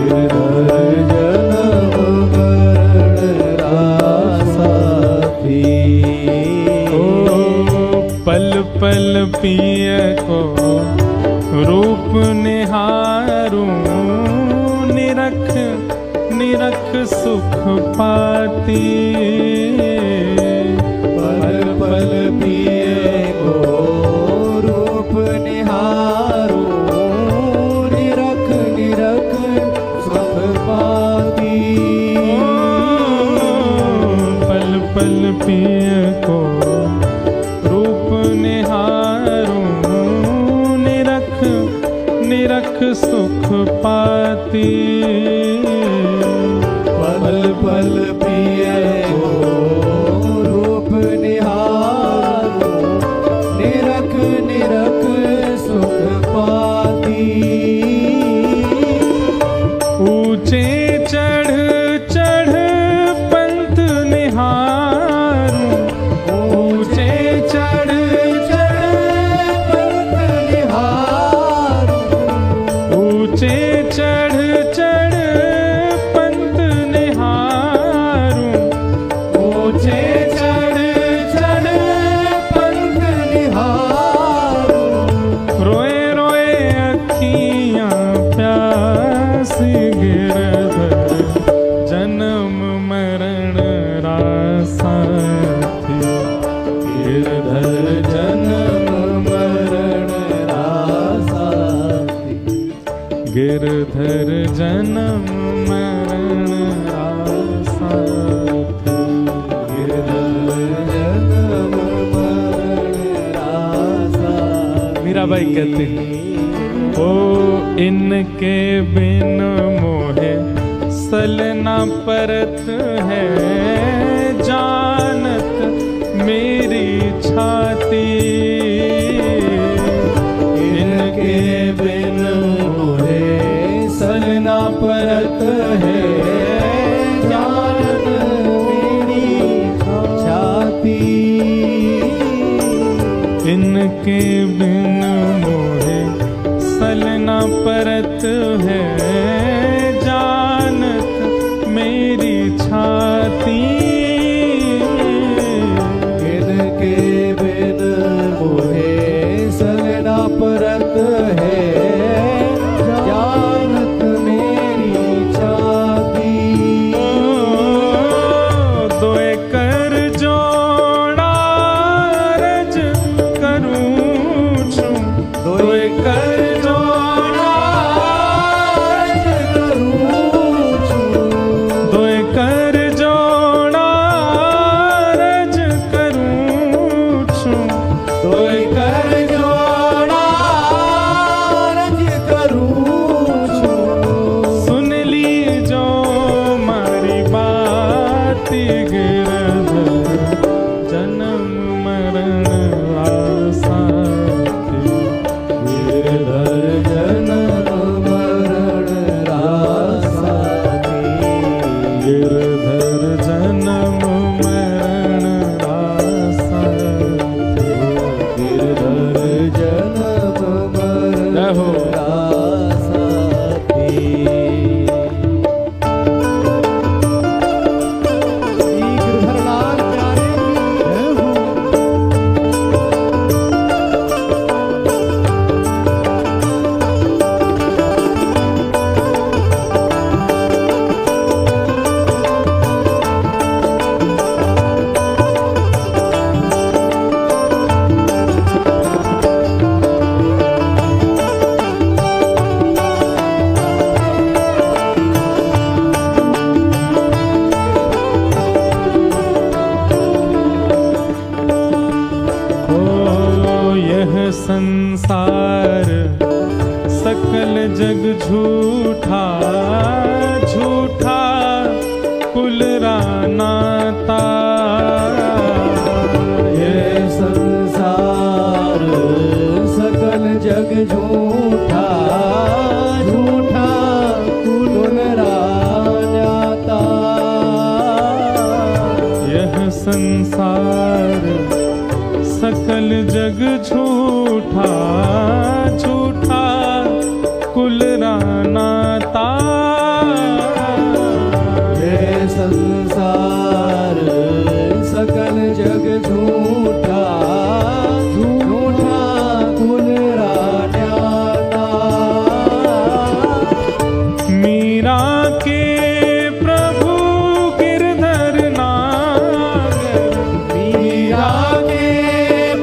S2: गिरधर जन्म मरण रासा
S1: ओ पल पल पिय को रूप निहारूं निरख निरख सुख पाती
S2: पल पल पिए को रूप निहारो निरख निरख सुख पाती
S1: पल पल पिय को रूप निहारूं निरख निरख सुख पाती
S2: पल पल पिए को रूप निहारो निरख निरख सुख पाती
S1: ऊंचे चढ़ चढ़ पंथ निहारूं ऊंचे चढ़
S2: चढ़ पंथ निहारो
S1: ऊंचे चढ़ चढ़ पंथ निहारूं ऊंचे चढ़ चढ़
S2: पंथ निहारो
S1: रोए रोए अखियां प्यासी गिरधर जन्म मरण रासा थी गिरधर
S2: जन्म मरण रासा
S1: गिरधर जन्म मरण रासा
S2: गिरधर जन्म मरण रासा
S1: मीराबाई कहते हैं ओ इनके बिन मोहे सलना परत है जानत मेरी छाती
S2: इनके बिन मोहे सलना परत है जानत मेरी छाती
S1: इनके बिन मोहे सलना परत है जानत मेरी छाती
S2: इनके बिन मोहे सलना परत है जानत मेरी छाती
S1: दोए कर जोड़ा रज करूं छूं दोए कर जोड़ा
S2: रज करूं छूं
S1: दोए कर जोड़ा रज करूं छूं
S2: दोए कर जोड़ा रज करूं छूं
S1: सुन ली जो मारी बात गिरधर जन्म मरण आसा थी
S2: गिरधर जन्म मरण रासा
S1: गिरधर जन्म मरण आसा
S2: गिरधर जन्म मरण
S1: जय हो।
S2: रासा गिरधर लाल प्यारे जय हो।
S1: ओ यह संसार सकल जग झूठा झूठा कुल रानाता
S2: ये संसार सकल जग झूठा झूठा कुल रानाता
S1: यह संसार सकल जग जग झूठा झूठा कुल नाता।
S2: ये संसार सकल जग झूठा झूठा कुल नाता।
S1: मीरा के प्रभु गिरधर नागर,
S2: मीरा के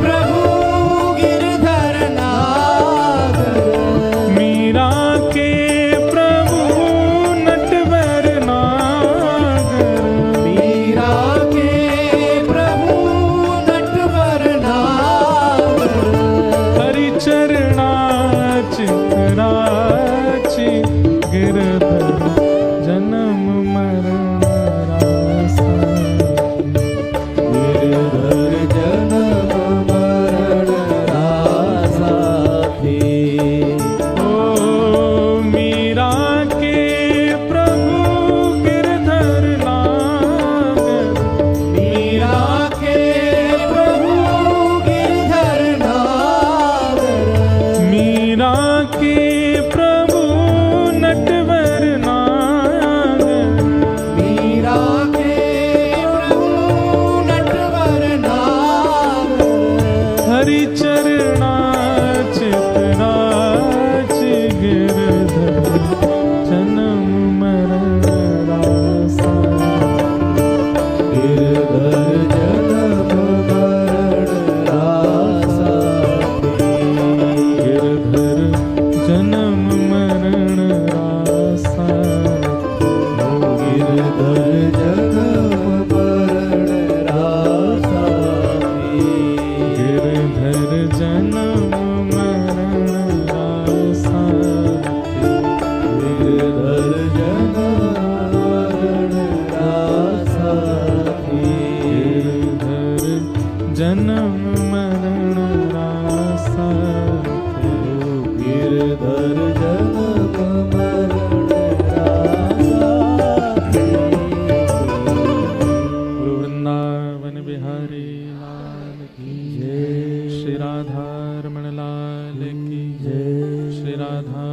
S2: प्रभु गिरधर नागर।
S1: मीरा के प्रभु नटवर नागर,
S2: मीरा के प्रभु नटवर नागर।
S1: हरि चरणा चितराची गिरधर जन्म मरण रासा।
S2: गिरधर जन्म मरण रासा थी।
S1: ओ मीरा के प्रभु गिरधर नागर,
S2: मीरा के प्रभु गिरधर नागर।
S1: मीरा के प्रभु नटवर नागर,
S2: मीरा के प्रभु नटवर नागर।
S1: हरि चरणा चितराच गिरधर जन्म मरण रासा।
S2: गिरधर जन्म मरण रासा थी।
S1: गिरधर जन्म मरण रासा।
S2: गिरधर जन्म मरण रासा थी।
S1: गिरधर जन्म मरण रासा।
S2: गिरधर जन्म मरण रासा थी।
S1: गिरधर जन्म मरण रासा।
S2: गिरधर जन्म मरण रासा थी।
S1: गुरु वृंदावन बिहारी लाल की
S2: जय।
S1: श्री राधा रमण लाल की
S2: जय।
S1: श्री राधा